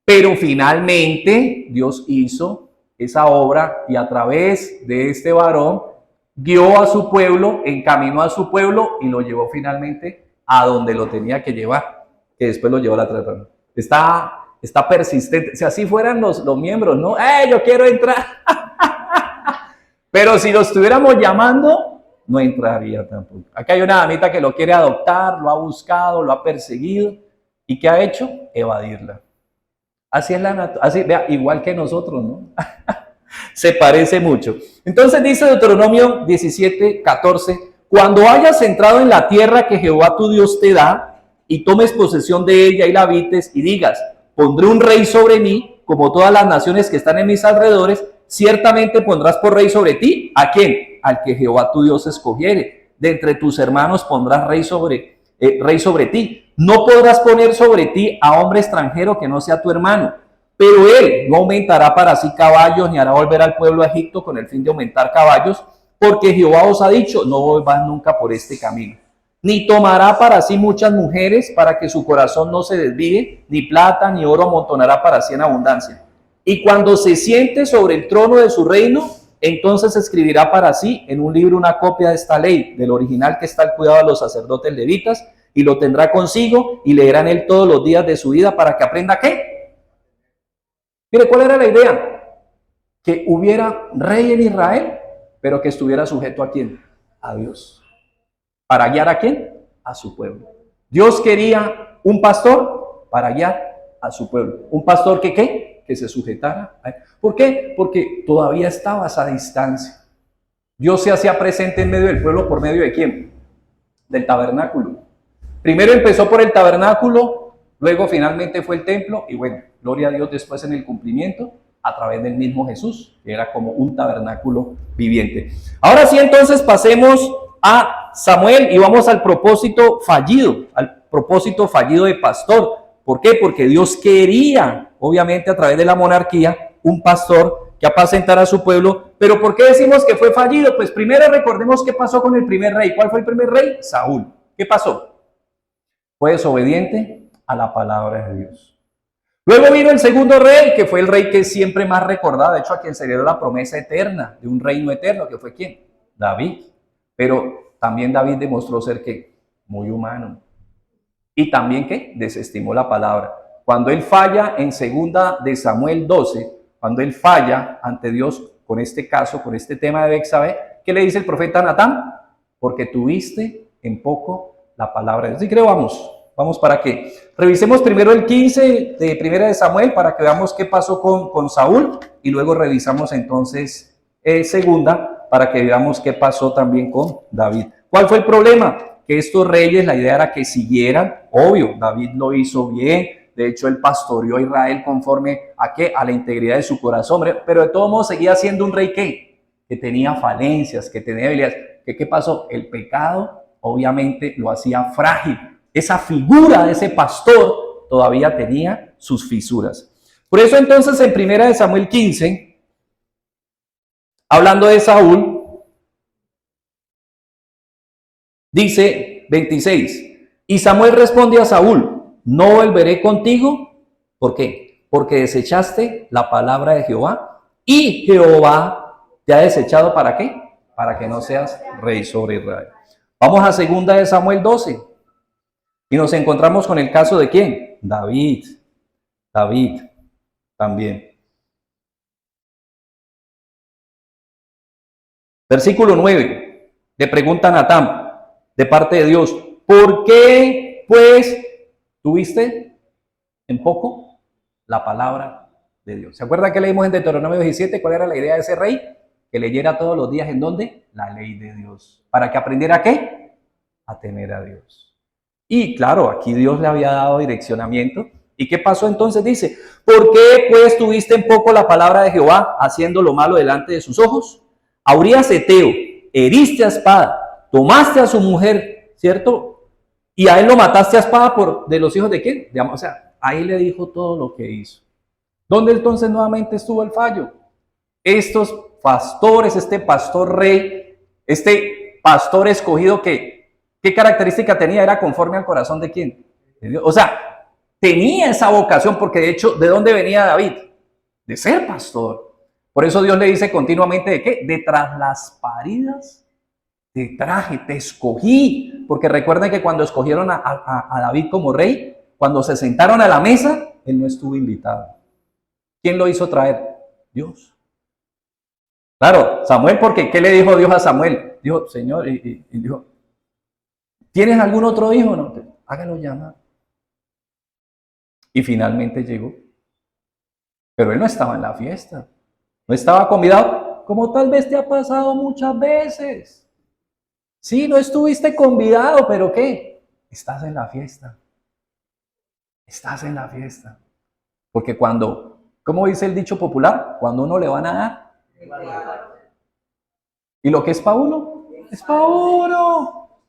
Pero finalmente Dios hizo esa obra y a través de este varón guió a su pueblo, encaminó a su pueblo y lo llevó finalmente a donde lo tenía que llevar, que después lo llevó a la tierra. Está persistente. Si así fueran los miembros, ¿no? Yo quiero entrar! Pero si lo estuviéramos llamando, no entraría tampoco. Acá hay una damita que lo quiere adoptar, lo ha buscado, lo ha perseguido. ¿Y qué ha hecho? Evadirla. Así es así, vea, igual que nosotros, ¿no? Se parece mucho. Entonces dice Deuteronomio 17, 14, cuando hayas entrado en la tierra que Jehová tu Dios te da, y tomes posesión de ella y la habites, y digas, pondré un rey sobre mí, como todas las naciones que están en mis alrededores, ciertamente pondrás por rey sobre ti, ¿a quién? Al que Jehová tu Dios escogiere. De entre tus hermanos pondrás rey sobre ti. No podrás poner sobre ti a hombre extranjero que no sea tu hermano, pero él no aumentará para sí caballos, ni hará volver al pueblo a Egipto con el fin de aumentar caballos, porque Jehová os ha dicho, no volváis nunca por este camino. Ni tomará para sí muchas mujeres, para que su corazón no se desvíe, ni plata ni oro amontonará para sí en abundancia. Y cuando se siente sobre el trono de su reino, entonces escribirá para sí en un libro una copia de esta ley, del original que está al cuidado de los sacerdotes levitas, y lo tendrá consigo y leerá en él todos los días de su vida para que aprenda ¿qué? Mire, ¿cuál era la idea? Que hubiera rey en Israel, pero que estuviera sujeto ¿a quién? A Dios. ¿Para guiar a quién? A su pueblo. Dios quería un pastor para guiar a su pueblo. Un pastor que ¿qué? Que se sujetara a él. ¿Por qué? Porque todavía estaba a esa distancia. Dios se hacía presente en medio del pueblo por medio de ¿quién? Del tabernáculo. Primero empezó por el tabernáculo, luego finalmente fue el templo y bueno, gloria a Dios después en el cumplimiento a través del mismo Jesús, que era como un tabernáculo viviente. Ahora sí, entonces pasemos a Samuel y vamos al propósito fallido de pastor. ¿Por qué? Porque Dios quería, obviamente a través de la monarquía, un pastor que apacentara a su pueblo. Pero ¿por qué decimos que fue fallido? Pues primero recordemos qué pasó con el primer rey. ¿Cuál fue el primer rey? Saúl. ¿Qué pasó? Fue desobediente a la palabra de Dios. Luego vino el segundo rey, que fue el rey que siempre más recordaba, de hecho a quien se le dio la promesa eterna de un reino eterno, que fue ¿quién? David. Pero también David demostró ser ¿qué? Muy humano. Y también ¿qué? Desestimó la palabra. Cuando él falla en 2 de Samuel 12, cuando él falla ante Dios con este caso, con este tema de Betsabé, ¿qué le dice el profeta Natán? Porque tuviste en poco la palabra de Dios. Sí, creo, vamos para que revisemos primero el 15 de 1 de Samuel para que veamos qué pasó con Saúl y luego revisamos entonces segunda para que veamos qué pasó también con David. ¿Cuál fue el problema? Que estos reyes, la idea era que siguieran, obvio, David lo hizo bien, de hecho él pastoreó a Israel conforme a qué, a la integridad de su corazón, pero de todos modos seguía siendo un rey que tenía falencias, que tenía debilidades. ¿Qué pasó? El pecado obviamente lo hacía frágil. Esa figura de ese pastor todavía tenía sus fisuras. Por eso entonces en 1 de Samuel 15, hablando de Saúl, dice 26. Y Samuel responde a Saúl, no volveré contigo. ¿Por qué? Porque desechaste la palabra de Jehová y Jehová te ha desechado ¿para qué? Para que no seas rey sobre Israel. Vamos a 2 Samuel 12 y nos encontramos con el caso de ¿quién? David también. Versículo 9, le pregunta a Natán de parte de Dios, ¿por qué pues tuviste en poco la palabra de Dios? ¿Se acuerdan que leímos en Deuteronomio 17? ¿Cuál era la idea de ese rey? Que leyera todos los días, ¿en dónde? La ley de Dios. ¿Para que aprendiera qué? A temer a Dios. Y claro, aquí Dios le había dado direccionamiento. ¿Y qué pasó entonces? Dice, ¿por qué pues tuviste en poco la palabra de Jehová, haciendo lo malo delante de sus ojos? A Urías Eteo heriste a espada, tomaste a su mujer, ¿cierto? Y a él lo mataste a espada de los hijos de quién? O sea, ahí le dijo todo lo que hizo. ¿Dónde entonces nuevamente estuvo el fallo? Estos pastores, este pastor rey, este pastor escogido que, ¿qué característica tenía? Era conforme al corazón de quién? De Dios. O sea, tenía esa vocación porque de hecho, ¿de dónde venía David? De ser pastor. Por eso Dios le dice continuamente ¿de qué? De tras las paridas te traje, te escogí. Porque recuerden que cuando escogieron a David como rey, cuando se sentaron a la mesa, él no estuvo invitado. ¿Quién lo hizo traer? Dios. Claro, Samuel, porque ¿qué le dijo Dios a Samuel? Dijo, Señor, y dijo, ¿tienes algún otro hijo? No, hágalo llamar. Y finalmente llegó. Pero él no estaba en la fiesta. No estaba convidado, como tal vez te ha pasado muchas veces. Sí, no estuviste convidado, pero ¿qué? Estás en la fiesta. Estás en la fiesta. Porque cuando, ¿cómo dice el dicho popular? Cuando uno le van a dar. Y lo que es para uno, es para uno.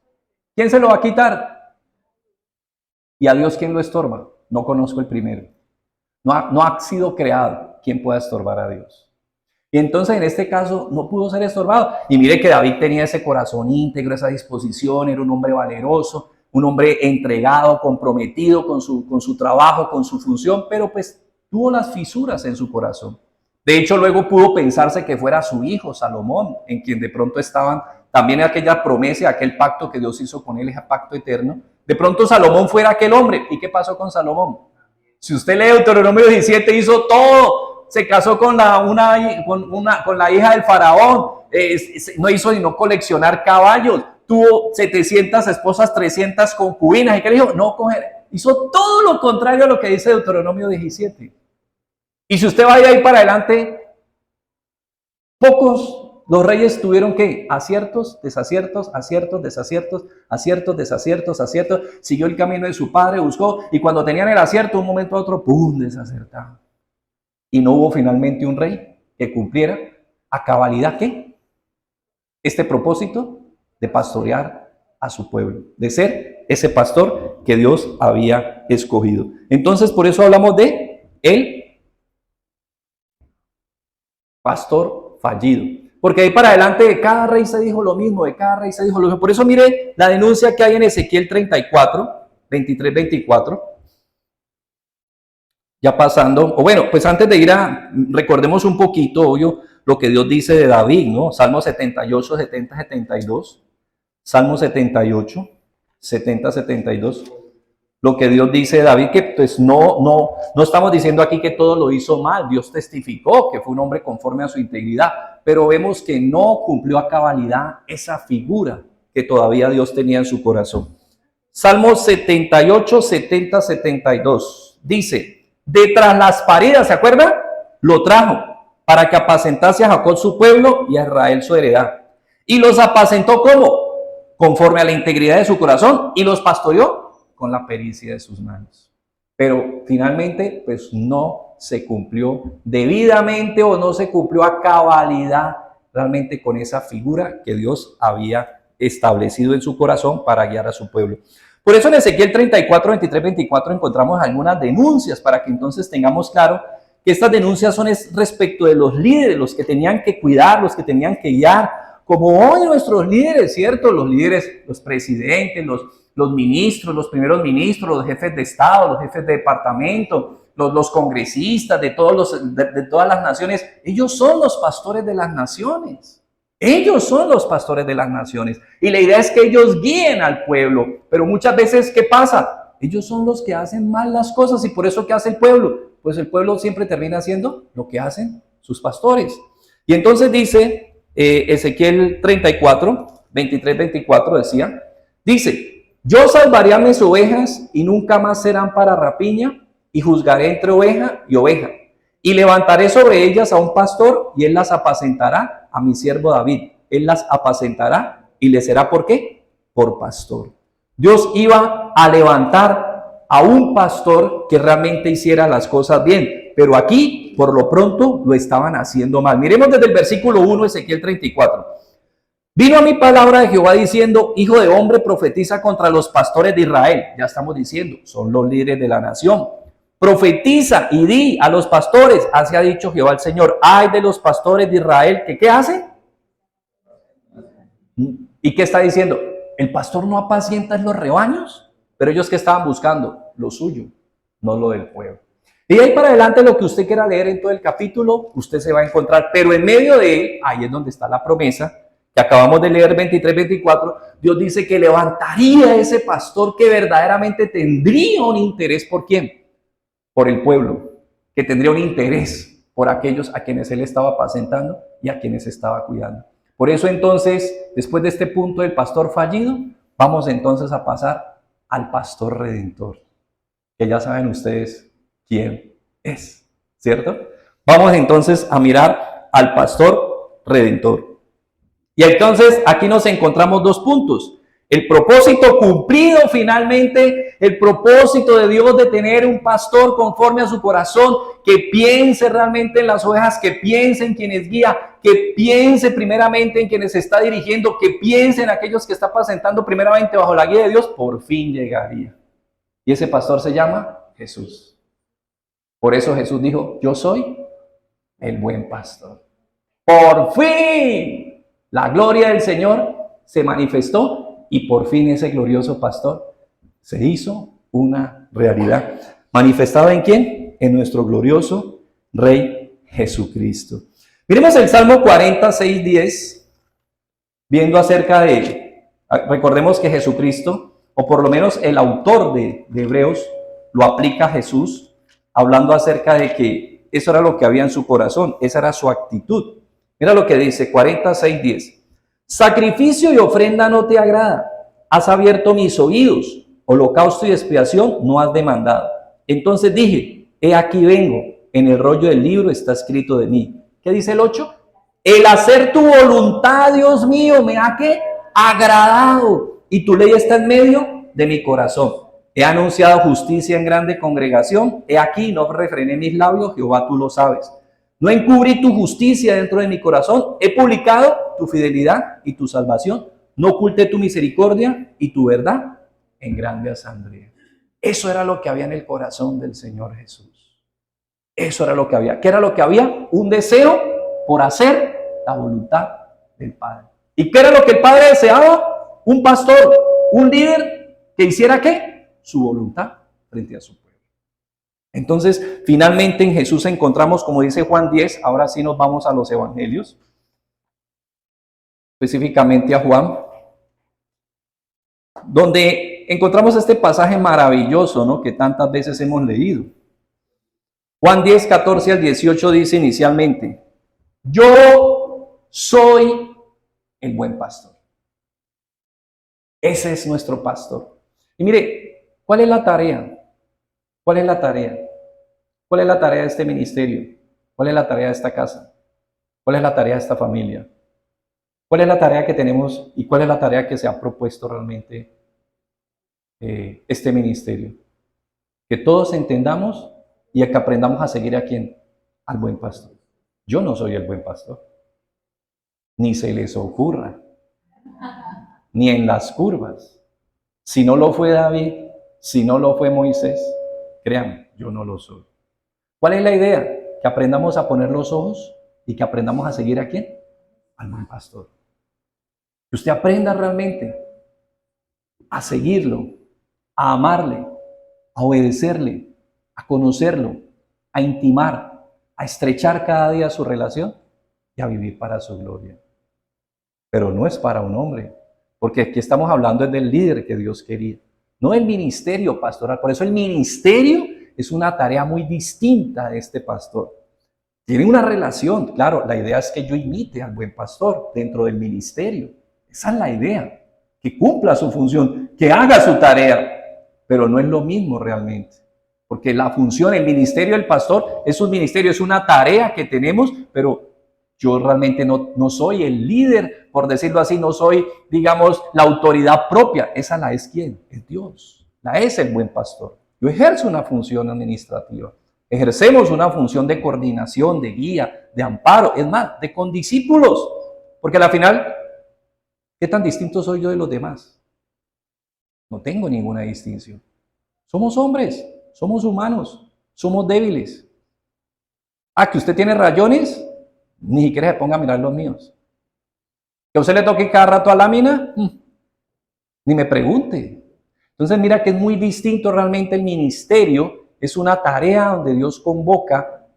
¿Quién se lo va a quitar? ¿Y a Dios quién lo estorba? No conozco el primero. No ha sido creado quien pueda estorbar a Dios. Y entonces en este caso no pudo ser estorbado. Y mire que David tenía ese corazón íntegro, esa disposición, era un hombre valeroso, un hombre entregado, comprometido con su trabajo, con su función, pero pues tuvo las fisuras en su corazón. De hecho, luego pudo pensarse que fuera su hijo Salomón, en quien de pronto estaban también aquella promesa, aquel pacto que Dios hizo con él, ese pacto eterno. De pronto Salomón fuera aquel hombre. ¿Y qué pasó con Salomón? Si usted lee Deuteronomio 17, hizo todo. Se casó con la hija del faraón, no hizo sino coleccionar caballos, tuvo 700 esposas, 300 concubinas. ¿Y qué le dijo? No coger. Hizo todo lo contrario a lo que dice Deuteronomio 17. Y si usted va de ahí para adelante, pocos los reyes tuvieron ¿qué? Aciertos, desaciertos, aciertos, desaciertos, aciertos, desaciertos, aciertos. Siguió el camino de su padre, buscó, y cuando tenían el acierto, un momento a otro, ¡pum!, desacertado. Y no hubo finalmente un rey que cumpliera a cabalidad ¿qué? Este propósito de pastorear a su pueblo, de ser ese pastor que Dios había escogido. Entonces, por eso hablamos de el pastor fallido. Porque ahí para adelante de cada rey se dijo lo mismo, de cada rey se dijo lo mismo. Por eso mire la denuncia que hay en Ezequiel 34, 23, 24. Ya pasando, o bueno, pues antes de ir recordemos un poquito, obvio, lo que Dios dice de David, ¿no? Salmo 78, 70, 72. Salmo 78, 70, 72. Lo que Dios dice de David, que pues no estamos diciendo aquí que todo lo hizo mal. Dios testificó que fue un hombre conforme a su integridad, pero vemos que no cumplió a cabalidad esa figura que todavía Dios tenía en su corazón. Salmo 78, 70, 72. Dice, de tras las paridas, ¿se acuerdan? Lo trajo para que apacentase a Jacob su pueblo y a Israel su heredad. Y los apacentó ¿cómo? Conforme a la integridad de su corazón, y los pastoreó con la pericia de sus manos. Pero finalmente, pues no se cumplió debidamente o no se cumplió a cabalidad realmente con esa figura que Dios había establecido en su corazón para guiar a su pueblo. Por eso en Ezequiel 34, 23, 24 encontramos algunas denuncias para que entonces tengamos claro que estas denuncias son respecto de los líderes, los que tenían que cuidar, los que tenían que guiar, como hoy nuestros líderes, ¿cierto? Los líderes, los presidentes, los ministros, los primeros ministros, los jefes de Estado, los jefes de departamento, los congresistas de todas las naciones, ellos son los pastores de las naciones. Ellos son los pastores de las naciones. Y la idea es que ellos guíen al pueblo. Pero muchas veces, ¿qué pasa? Ellos son los que hacen mal las cosas. ¿Y por eso qué hace el pueblo? Pues el pueblo siempre termina haciendo lo que hacen sus pastores. Y entonces dice Ezequiel 34, 23, 24 decía, dice, yo salvaré a mis ovejas y nunca más serán para rapiña, y juzgaré entre oveja y oveja. Y levantaré sobre ellas a un pastor, y él las apacentará, a mi siervo David. Él las apacentará y le será, ¿por qué? Por pastor. Dios iba a levantar a un pastor que realmente hiciera las cosas bien. Pero aquí, por lo pronto, lo estaban haciendo mal. Miremos desde el versículo 1, Ezequiel 34. Vino a mi palabra de Jehová diciendo, hijo de hombre, profetiza contra los pastores de Israel. Ya estamos diciendo, son los líderes de la nación. Profetiza y di a los pastores, así ha dicho Jehová el Señor, ay de los pastores de Israel, que ¿qué hacen? ¿Y qué está diciendo? El pastor no apacienta los rebaños, pero ellos que estaban buscando lo suyo, no lo del pueblo. Y ahí para adelante lo que usted quiera leer en todo el capítulo, usted se va a encontrar, pero en medio de él, ahí es donde está la promesa, que acabamos de leer 23, 24, Dios dice que levantaría ese pastor que verdaderamente tendría un interés por ¿quién? Por el pueblo, que tendría un interés por aquellos a quienes él estaba apacentando y a quienes estaba cuidando. Por eso entonces, después de este punto del pastor fallido, vamos entonces a pasar al pastor redentor, que ya saben ustedes quién es, ¿cierto? Vamos entonces a mirar al pastor redentor. Y entonces aquí nos encontramos dos puntos. El propósito cumplido finalmente, el propósito de Dios de tener un pastor conforme a su corazón, que piense realmente en las ovejas, que piense en quienes guía, que piense primeramente en quienes está dirigiendo, que piense en aquellos que está apacentando primeramente bajo la guía de Dios, por fin llegaría. Y ese pastor se llama Jesús. Por eso Jesús dijo, yo soy el buen pastor. Por fin la gloria del Señor se manifestó y por fin ese glorioso pastor se hizo una realidad. ¿Manifestado en quién? En nuestro glorioso Rey Jesucristo. Miremos el Salmo 46, 10, viendo acerca de, recordemos que Jesucristo, o por lo menos el autor de Hebreos, lo aplica a Jesús, hablando acerca de que eso era lo que había en su corazón, esa era su actitud. Mira lo que dice 46, 10. Sacrificio y ofrenda no te agrada, has abierto mis oídos, holocausto y expiación no has demandado. Entonces dije, he aquí vengo, en el rollo del libro está escrito de mí. ¿Qué dice el 8? El hacer tu voluntad, Dios mío, me ha ¿qué? Agradado, y tu ley está en medio de mi corazón. He anunciado justicia en grande congregación, he aquí, no refrené mis labios, Jehová tú lo sabes. No encubrí tu justicia dentro de mi corazón, he publicado tu fidelidad y tu salvación, no oculté tu misericordia y tu verdad en grande asamblea. Eso era lo que había en el corazón del Señor Jesús. Eso era lo que había. ¿Qué era lo que había? Un deseo por hacer la voluntad del Padre. ¿Y qué era lo que el Padre deseaba? Un pastor, un líder que hiciera ¿qué? Su voluntad frente a su pueblo. Entonces, finalmente en Jesús encontramos, como dice Juan 10, ahora sí nos vamos a los evangelios, específicamente a Juan, donde encontramos este pasaje maravilloso, ¿no? Que tantas veces hemos leído. Juan 10, 14 al 18 dice inicialmente, yo soy el buen pastor. Ese es nuestro pastor. Y mire, ¿cuál es la tarea? ¿Cuál es la tarea? ¿Cuál es la tarea de este ministerio? ¿Cuál es la tarea de esta casa? ¿Cuál es la tarea de esta familia? ¿Cuál es la tarea que tenemos y cuál es la tarea que se ha propuesto realmente este ministerio? Que todos entendamos y que aprendamos a seguir a quién, al buen pastor. Yo no soy el buen pastor, ni se les ocurra, ni en las curvas. Si no lo fue David, si no lo fue Moisés, créanme, yo no lo soy. ¿Cuál es la idea? Que aprendamos a poner los ojos y que aprendamos a seguir a quién, al buen pastor. Que usted aprenda realmente a seguirlo, a amarle, a obedecerle, a conocerlo, a intimar, a estrechar cada día su relación y a vivir para su gloria. Pero no es para un hombre, porque aquí estamos hablando del líder que Dios quería, no del ministerio pastoral. Por eso el ministerio es una tarea muy distinta de este pastor. Tiene una relación, claro, la idea es que yo imite al buen pastor dentro del ministerio. Esa es la idea, que cumpla su función, que haga su tarea, pero no es lo mismo realmente. Porque la función, el ministerio del pastor es un ministerio, es una tarea que tenemos, pero yo realmente no soy el líder, por decirlo así, no soy, digamos, la autoridad propia. Esa la es ¿quién? Es Dios, la es el buen pastor. Yo ejerzo una función administrativa. Ejercemos una función de coordinación, de guía, de amparo, es más, de condiscípulos. Porque al final, ¿qué tan distinto soy yo de los demás? No tengo ninguna distinción. Somos hombres, somos humanos, somos débiles. Ah, que usted tiene rayones, ni siquiera se ponga a mirar los míos. Que a usted le toque cada rato a lámina, ni me pregunte. Entonces mira que es muy distinto realmente el ministerio. Es una tarea donde Dios convoca.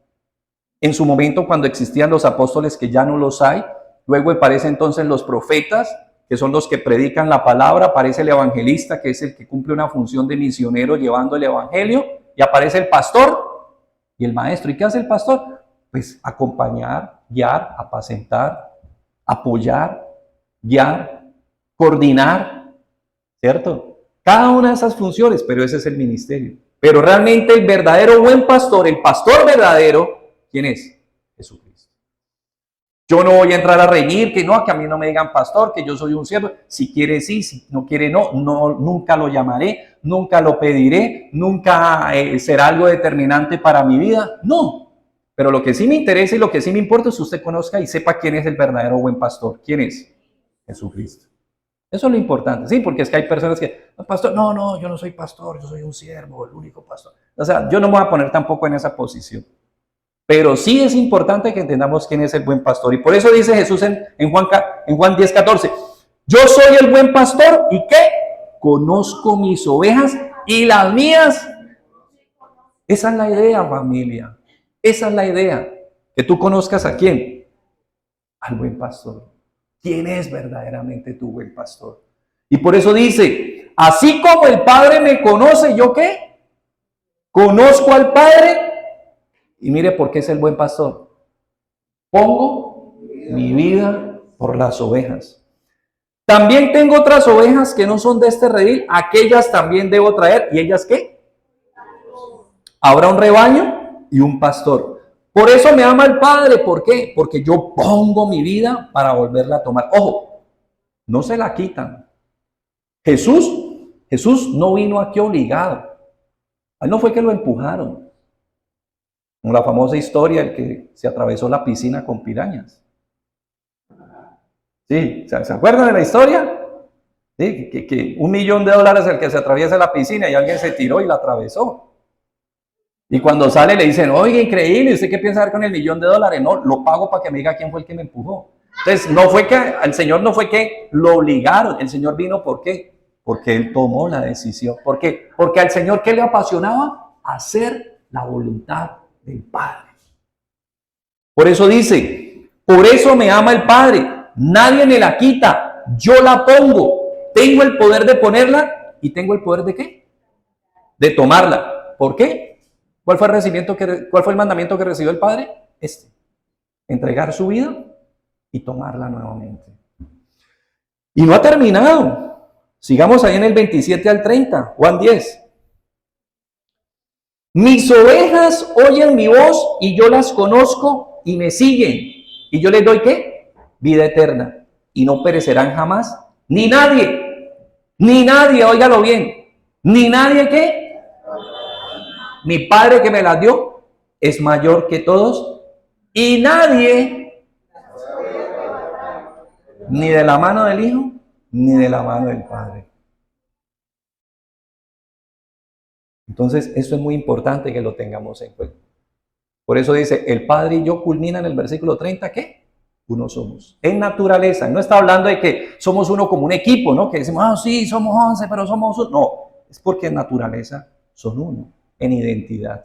En su momento, cuando existían los apóstoles, que ya no los hay, luego aparecen entonces los profetas, que son los que predican la palabra, aparece el evangelista, que es el que cumple una función de misionero llevando el evangelio, y aparece el pastor y el maestro. ¿Y qué hace el pastor? Pues acompañar, guiar, apacentar, apoyar, guiar, coordinar, ¿cierto? Cada una de esas funciones, pero ese es el ministerio. Pero realmente el verdadero buen pastor, el pastor verdadero, ¿quién es? Jesucristo. Yo no voy a entrar a reñir, que a mí no me digan pastor, que yo soy un siervo. Si quiere sí, si no quiere no, nunca lo llamaré, nunca lo pediré, nunca será algo determinante para mi vida. No, pero lo que sí me interesa y lo que sí me importa es que usted conozca y sepa quién es el verdadero buen pastor. ¿Quién es? Jesucristo. Eso es lo importante, sí, porque es que hay personas que, pastor, yo no soy pastor, yo soy un siervo, el único pastor. O sea, yo no me voy a poner tampoco en esa posición. Pero sí es importante que entendamos quién es el buen pastor. Y por eso dice Jesús en Juan 10, 14, yo soy el buen pastor y ¿qué? Conozco mis ovejas y las mías. Esa es la idea, familia. Esa es la idea. Que tú conozcas a quién. Al buen pastor. ¿Quién es verdaderamente tu buen pastor? Y por eso dice, así como el Padre me conoce, ¿yo qué? Conozco al Padre. Y mire por qué es el buen pastor. Pongo mi vida por las ovejas. También tengo otras ovejas que no son de este redil, aquellas también debo traer. ¿Y ellas qué? Habrá un rebaño y un pastor. Por eso me ama el Padre. ¿Por qué? Porque yo pongo mi vida para volverla a tomar. Ojo, no se la quitan. Jesús no vino aquí obligado. A él no fue que lo empujaron. Como la famosa historia del que se atravesó la piscina con pirañas. ¿Sí? ¿Se acuerdan de la historia? ¿Sí? Que $1.000.000 el que se atraviesa la piscina y alguien se tiró y la atravesó. Y cuando sale le dicen, oye, increíble, ¿usted qué piensa hacer con $1.000.000? No, lo pago para que me diga quién fue el que me empujó. Entonces, no fue que, al Señor no fue que lo obligaron, el Señor vino, ¿por qué? Porque Él tomó la decisión. ¿Por qué? Porque al Señor, ¿qué le apasionaba? Hacer la voluntad del Padre. Por eso dice, por eso me ama el Padre, nadie me la quita, yo la pongo, tengo el poder de ponerla y tengo el poder de ¿qué? De tomarla. ¿Por qué? ¿Cuál fue el mandamiento que recibió el Padre? Entregar su vida y tomarla nuevamente. Y no ha terminado. Sigamos ahí en el 27 al 30, Juan 10. Mis ovejas oyen mi voz y yo las conozco y me siguen. Y yo les doy ¿qué? Vida eterna. Y no perecerán jamás. Ni nadie, óigalo bien. Ni nadie ¿qué? Mi Padre que me las dio es mayor que todos. Y nadie, ni de la mano del Hijo, ni de la mano del Padre. Entonces, eso es muy importante que lo tengamos en cuenta. Por eso dice, el Padre y yo culminan el versículo 30, ¿qué? uno somos. En naturaleza. No está hablando de que somos uno como un equipo, ¿no? Que decimos, ah, sí, somos 11, pero somos uno. No, es porque en naturaleza son uno, en identidad.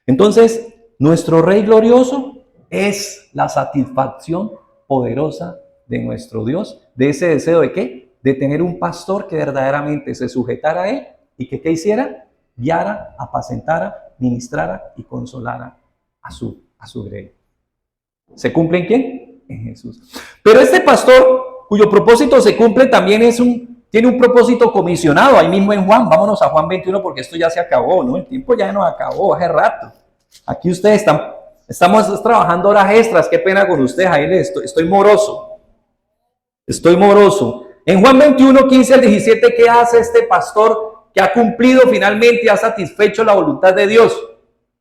Entonces, nuestro Rey glorioso es la satisfacción poderosa de nuestro Dios, de ese deseo de ¿qué? De tener un pastor que verdaderamente se sujetara a él y que ¿qué hiciera? Guiara, apacentara, ministrara y consolara a su grey. ¿Se cumple en quién? En Jesús. Pero este pastor, cuyo propósito se cumple, también tiene un propósito comisionado, ahí mismo en Juan. Vámonos a Juan 21 porque esto ya se acabó, ¿no? El tiempo ya nos acabó hace rato. Aquí ustedes estamos trabajando horas extras, qué pena con ustedes, ahí estoy moroso. Estoy moroso. En Juan 21, 15 al 17, ¿qué hace este pastor que ha cumplido finalmente y ha satisfecho la voluntad de Dios?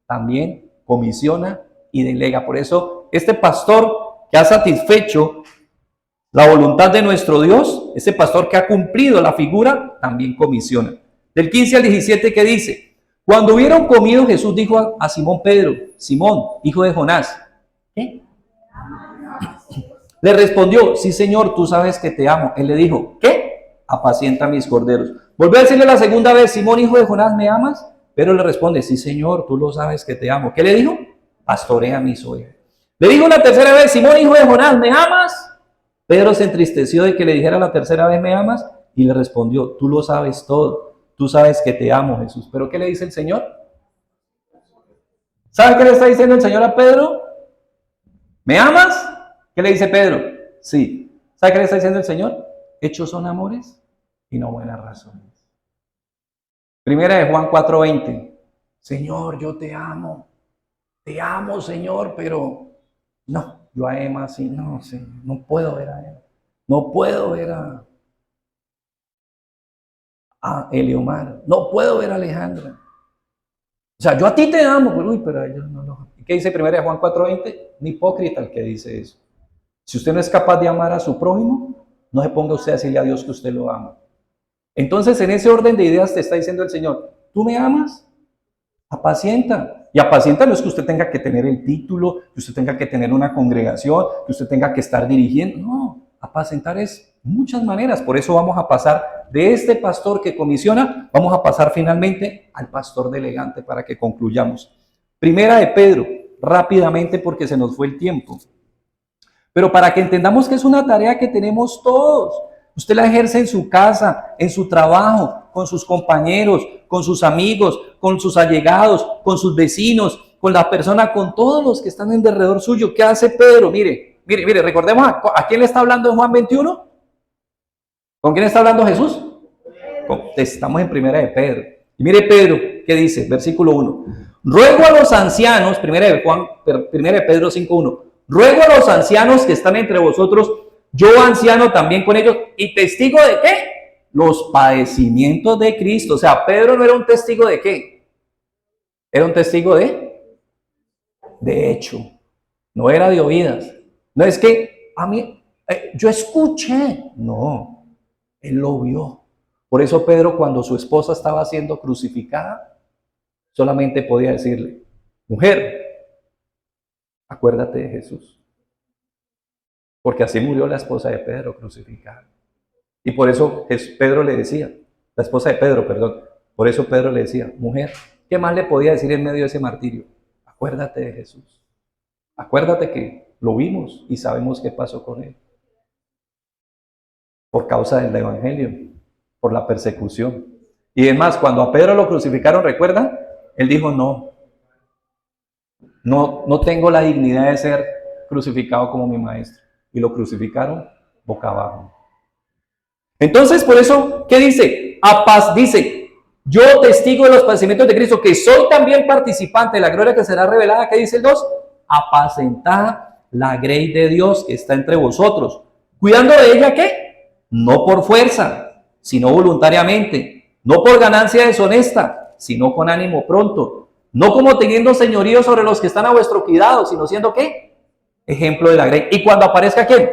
También comisiona y delega. Por eso, este pastor que ha satisfecho la voluntad de nuestro Dios, ese pastor que ha cumplido la figura, también comisiona. Del 15 al 17, ¿qué dice? Cuando hubieron comido, Jesús dijo a Simón Pedro, Simón, hijo de Jonás, ¿qué? Le respondió, sí Señor, tú sabes que te amo. Él le dijo, ¿qué? Apacienta mis corderos. Volvió a decirle la segunda vez, Simón, hijo de Jonás, ¿me amas? Pedro le responde, sí Señor, tú lo sabes que te amo. ¿Qué le dijo? Pastorea mis ovejas. Le dijo la tercera vez, Simón, hijo de Jonás, ¿me amas? Pedro se entristeció de que le dijera la tercera vez, ¿me amas? Y le respondió, tú lo sabes todo. Tú sabes que te amo, Jesús. ¿Pero qué le dice el Señor? ¿Sabe qué le está diciendo el Señor a Pedro? ¿Me amas? ¿Qué le dice Pedro? Sí. ¿Sabe qué le está diciendo el Señor? Hechos son amores y no buenas razones. Primera de Juan 4:20. Señor, yo te amo, Señor, pero no, yo a Emma sí, no, Señor, no puedo ver a Emma, no puedo ver a Eliomar, no puedo ver a Alejandra. O sea, yo a ti te amo, pero a ellos no lo. ¿Qué dice primera de Juan 4:20? Un hipócrita el que dice eso. Si usted no es capaz de amar a su prójimo, no se ponga usted a decirle a Dios que usted lo ama. Entonces, en ese orden de ideas te está diciendo el Señor, ¿tú me amas? Apacienta. Y apacienta no es que usted tenga que tener el título, que usted tenga que tener una congregación, que usted tenga que estar dirigiendo. No, apacentar es muchas maneras. Por eso vamos a pasar de este pastor que comisiona, vamos a pasar finalmente al pastor delegante para que concluyamos. Primera de Pedro, rápidamente porque se nos fue el tiempo. Pero para que entendamos que es una tarea que tenemos todos. Usted la ejerce en su casa, en su trabajo, con sus compañeros, con sus amigos, con sus allegados, con sus vecinos, con la persona, con todos los que están en derredor suyo. ¿Qué hace Pedro? Mire, recordemos a quién le está hablando en Juan 21. ¿Con quién está hablando Jesús? Estamos en primera de Pedro. Y mire Pedro, ¿qué dice? Versículo 1. Ruego a los ancianos, primera de Pedro 5:1. Ruego a los ancianos que están entre vosotros, yo anciano también con ellos, y testigo de ¿qué? Los padecimientos de Cristo. O sea, Pedro no era un testigo de ¿qué? Era un testigo de hecho. No era de oídas. No es que a mí, yo escuché. No, él lo vio. Por eso Pedro, cuando su esposa estaba siendo crucificada, solamente podía decirle, mujer, acuérdate de Jesús. Porque así murió la esposa de Pedro crucificada. Y por eso Pedro le decía, la esposa de Pedro, perdón, por eso Pedro le decía, mujer, ¿qué más le podía decir en medio de ese martirio? Acuérdate de Jesús. Acuérdate que lo vimos y sabemos qué pasó con él. Por causa del evangelio, por la persecución. Y además, cuando a Pedro lo crucificaron, ¿recuerdan? Él dijo, no tengo la dignidad de ser crucificado como mi maestro. Y lo crucificaron boca abajo. Entonces, por eso, ¿qué dice? Dice, yo testigo de los padecimientos de Cristo, que soy también participante de la gloria que será revelada. ¿Qué dice el 2? Apacentad la grey de Dios que está entre vosotros. ¿Cuidando de ella qué? No por fuerza, sino voluntariamente. No por ganancia deshonesta, sino con ánimo pronto. No como teniendo señorío sobre los que están a vuestro cuidado, sino siendo ¿qué? Ejemplo de la grey. Y cuando aparezca ¿quién?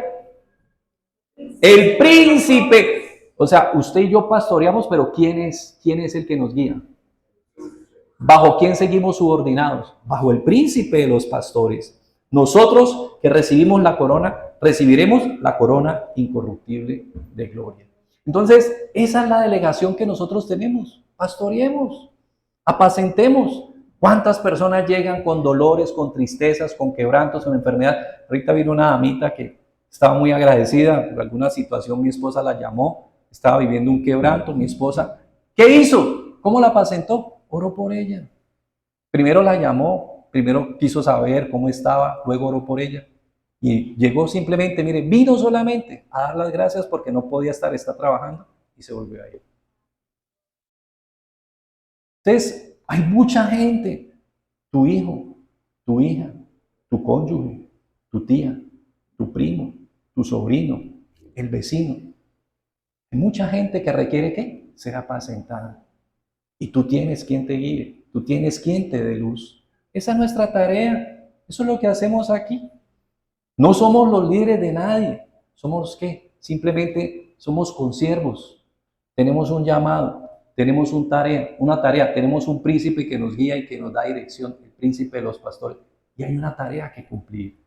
El príncipe. O sea, usted y yo pastoreamos, pero ¿quién es el que nos guía? ¿Bajo quién seguimos subordinados? Bajo el príncipe de los pastores. Nosotros que recibimos la corona, recibiremos la corona incorruptible de gloria. Entonces, esa es la delegación que nosotros tenemos. Pastoreemos, apacentemos. ¿Cuántas personas llegan con dolores, con tristezas, con quebrantos, con enfermedad? Ahorita vino una damita que estaba muy agradecida por alguna situación, mi esposa la llamó, estaba viviendo un quebranto, mi esposa, ¿qué hizo? ¿Cómo la apacentó? Oró por ella. Primero la llamó, primero quiso saber cómo estaba, luego oró por ella. Y llegó simplemente, mire, vino solamente a dar las gracias porque no podía estar, está trabajando y se volvió a ir. Entonces, hay mucha gente, tu hijo, tu hija, tu cónyuge, tu tía, tu primo, tu sobrino, el vecino. Hay mucha gente que requiere ¿qué? Ser apacentada. Y tú tienes quien te guíe, tú tienes quien te dé luz. Esa es nuestra tarea, eso es lo que hacemos aquí. No somos los líderes de nadie, somos ¿qué? Simplemente somos consiervos. Tenemos un llamado, tenemos una tarea, tenemos un príncipe que nos guía y que nos da dirección, el príncipe de los pastores. Y hay una tarea que cumplir,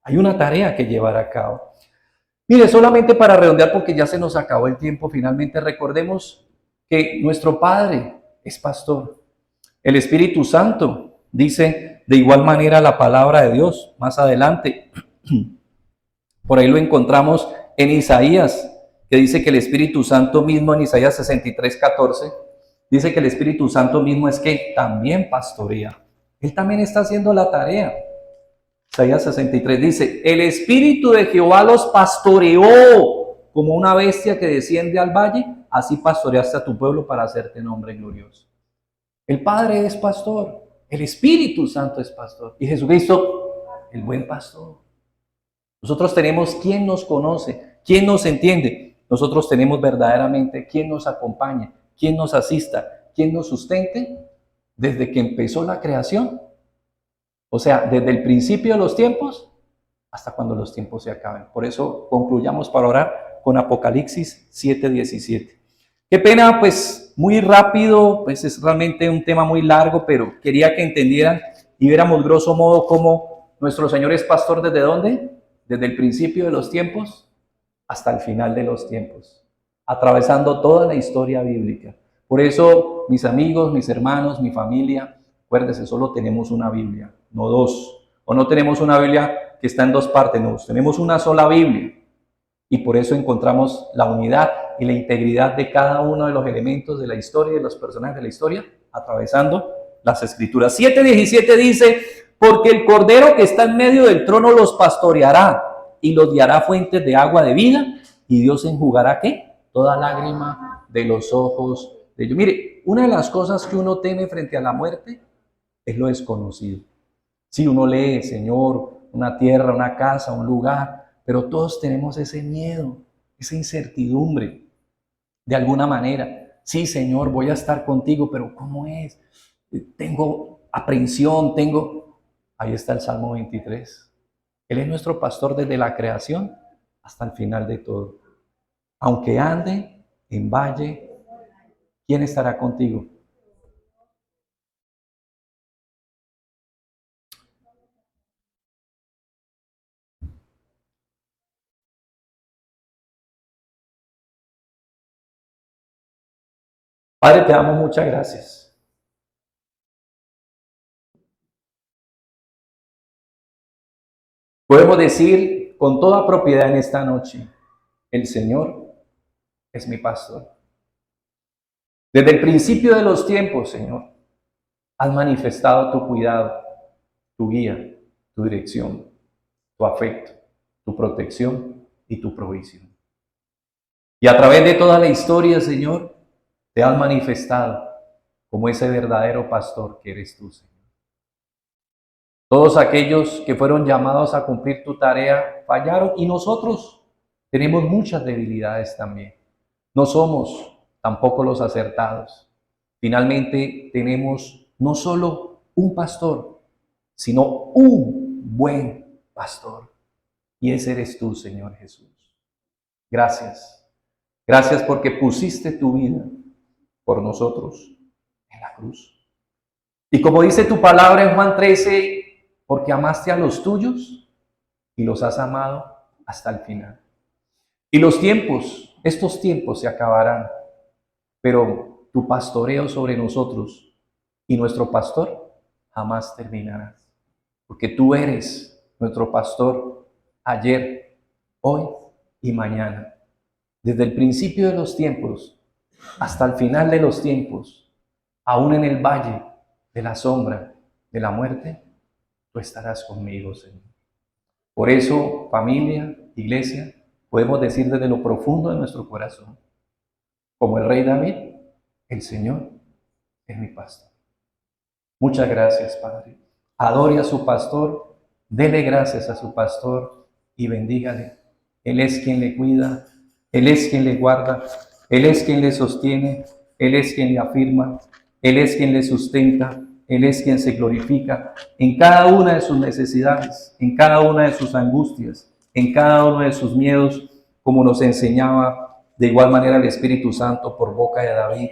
hay una tarea que llevar a cabo. Mire, solamente para redondear, porque ya se nos acabó el tiempo, finalmente recordemos que nuestro Padre es pastor. El Espíritu Santo dice de igual manera la palabra de Dios más adelante. Por ahí lo encontramos en Isaías, que dice que el Espíritu Santo mismo, en Isaías 63:14, dice que el Espíritu Santo mismo es que también pastorea. Él también está haciendo la tarea. Isaías 63 dice, el Espíritu de Jehová los pastoreó como una bestia que desciende al valle, así pastoreaste a tu pueblo para hacerte nombre glorioso. El Padre es pastor, el Espíritu Santo es pastor y Jesucristo, el buen pastor. Nosotros tenemos quien nos conoce, quien nos entiende. Nosotros tenemos verdaderamente quien nos acompañe, quien nos asista, quien nos sustente desde que empezó la creación. O sea, desde el principio de los tiempos hasta cuando los tiempos se acaben. Por eso concluyamos para orar con Apocalipsis 7:17. Qué pena, pues muy rápido, pues es realmente un tema muy largo, pero quería que entendieran y viéramos grosso modo cómo nuestro Señor es pastor desde dónde, desde el principio de los tiempos hasta el final de los tiempos, atravesando toda la historia bíblica. Por eso, mis amigos, mis hermanos, mi familia, acuérdense, solo tenemos una Biblia, no dos. O no tenemos una Biblia que está en dos partes, no, tenemos una sola Biblia. Y por eso encontramos la unidad y la integridad de cada uno de los elementos de la historia y de los personajes de la historia, atravesando las Escrituras. 7:17 dice, porque el Cordero que está en medio del trono los pastoreará y los guiará fuentes de agua de vida, y Dios enjugará ¿qué? Toda lágrima de los ojos de ellos. Mire, una de las cosas que uno teme frente a la muerte es lo desconocido. Si uno lee, Señor, una tierra, una casa, un lugar, pero todos tenemos ese miedo, esa incertidumbre, de alguna manera. Sí, Señor, voy a estar contigo, pero ¿cómo es? Tengo aprensión, tengo... Ahí está el Salmo 23. Él es nuestro pastor desde la creación hasta el final de todo. Aunque ande en valle, ¿quién estará contigo? Padre, te damos muchas gracias. Podemos decir con toda propiedad en esta noche, el Señor es mi pastor. Desde el principio de los tiempos, Señor, has manifestado tu cuidado, tu guía, tu dirección, tu afecto, tu protección y tu provisión. Y a través de toda la historia, Señor, te has manifestado como ese verdadero pastor que eres tú, Señor. Todos aquellos que fueron llamados a cumplir tu tarea fallaron y nosotros tenemos muchas debilidades también. No somos tampoco los acertados. Finalmente tenemos no solo un pastor, sino un buen pastor. Y ese eres tú, Señor Jesús. Gracias. Gracias porque pusiste tu vida por nosotros en la cruz. Y como dice tu palabra en Juan 13, porque amaste a los tuyos y los has amado hasta el final. Y los tiempos, estos tiempos se acabarán, pero tu pastoreo sobre nosotros y nuestro pastor jamás terminará, porque tú eres nuestro pastor ayer, hoy y mañana. Desde el principio de los tiempos hasta el final de los tiempos, aún en el valle de la sombra de la muerte, tú estarás conmigo, Señor. Por eso, familia, iglesia, podemos decir desde lo profundo de nuestro corazón, como el rey David, el Señor es mi pastor. Muchas gracias, Padre. Adore a su pastor, dele gracias a su pastor y bendígale. Él es quien le cuida, Él es quien le guarda, Él es quien le sostiene, Él es quien le afirma, Él es quien le sustenta, Él es quien se glorifica en cada una de sus necesidades, en cada una de sus angustias, en cada uno de sus miedos, como nos enseñaba de igual manera el Espíritu Santo por boca de David.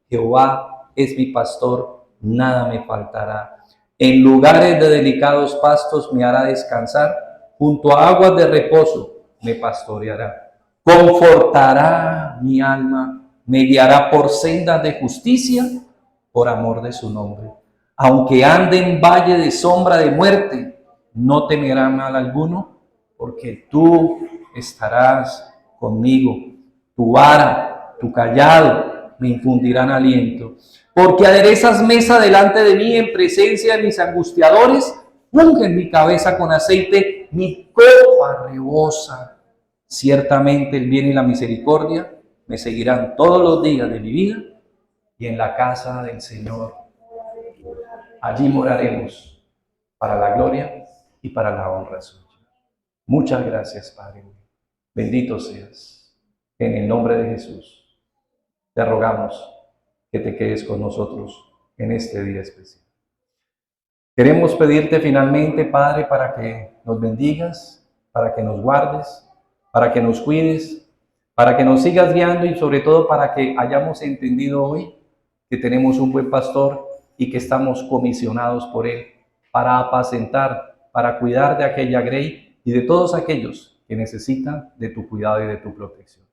Jehová es mi pastor, nada me faltará. En lugares de delicados pastos me hará descansar, junto a aguas de reposo me pastoreará. Confortará mi alma, me guiará por sendas de justicia, por amor de su nombre. Aunque ande en valle de sombra de muerte, no temerá mal alguno, porque tú estarás conmigo. Tu vara, tu callado me infundirán aliento. Porque aderezas mesa delante de mí en presencia de mis angustiadores, ungen mi cabeza con aceite, mi copa rebosa. Ciertamente el bien y la misericordia me seguirán todos los días de mi vida, y en la casa del Señor allí moraremos para la gloria y para la honra suya. Muchas gracias, Padre. Bendito seas. En el nombre de Jesús, te rogamos que te quedes con nosotros en este día especial. Queremos pedirte finalmente, Padre, para que nos bendigas, para que nos guardes, para que nos cuides, para que nos sigas guiando y sobre todo para que hayamos entendido hoy que tenemos un buen pastor y que estamos comisionados por él para apacentar, para cuidar de aquella grey y de todos aquellos que necesitan de tu cuidado y de tu protección.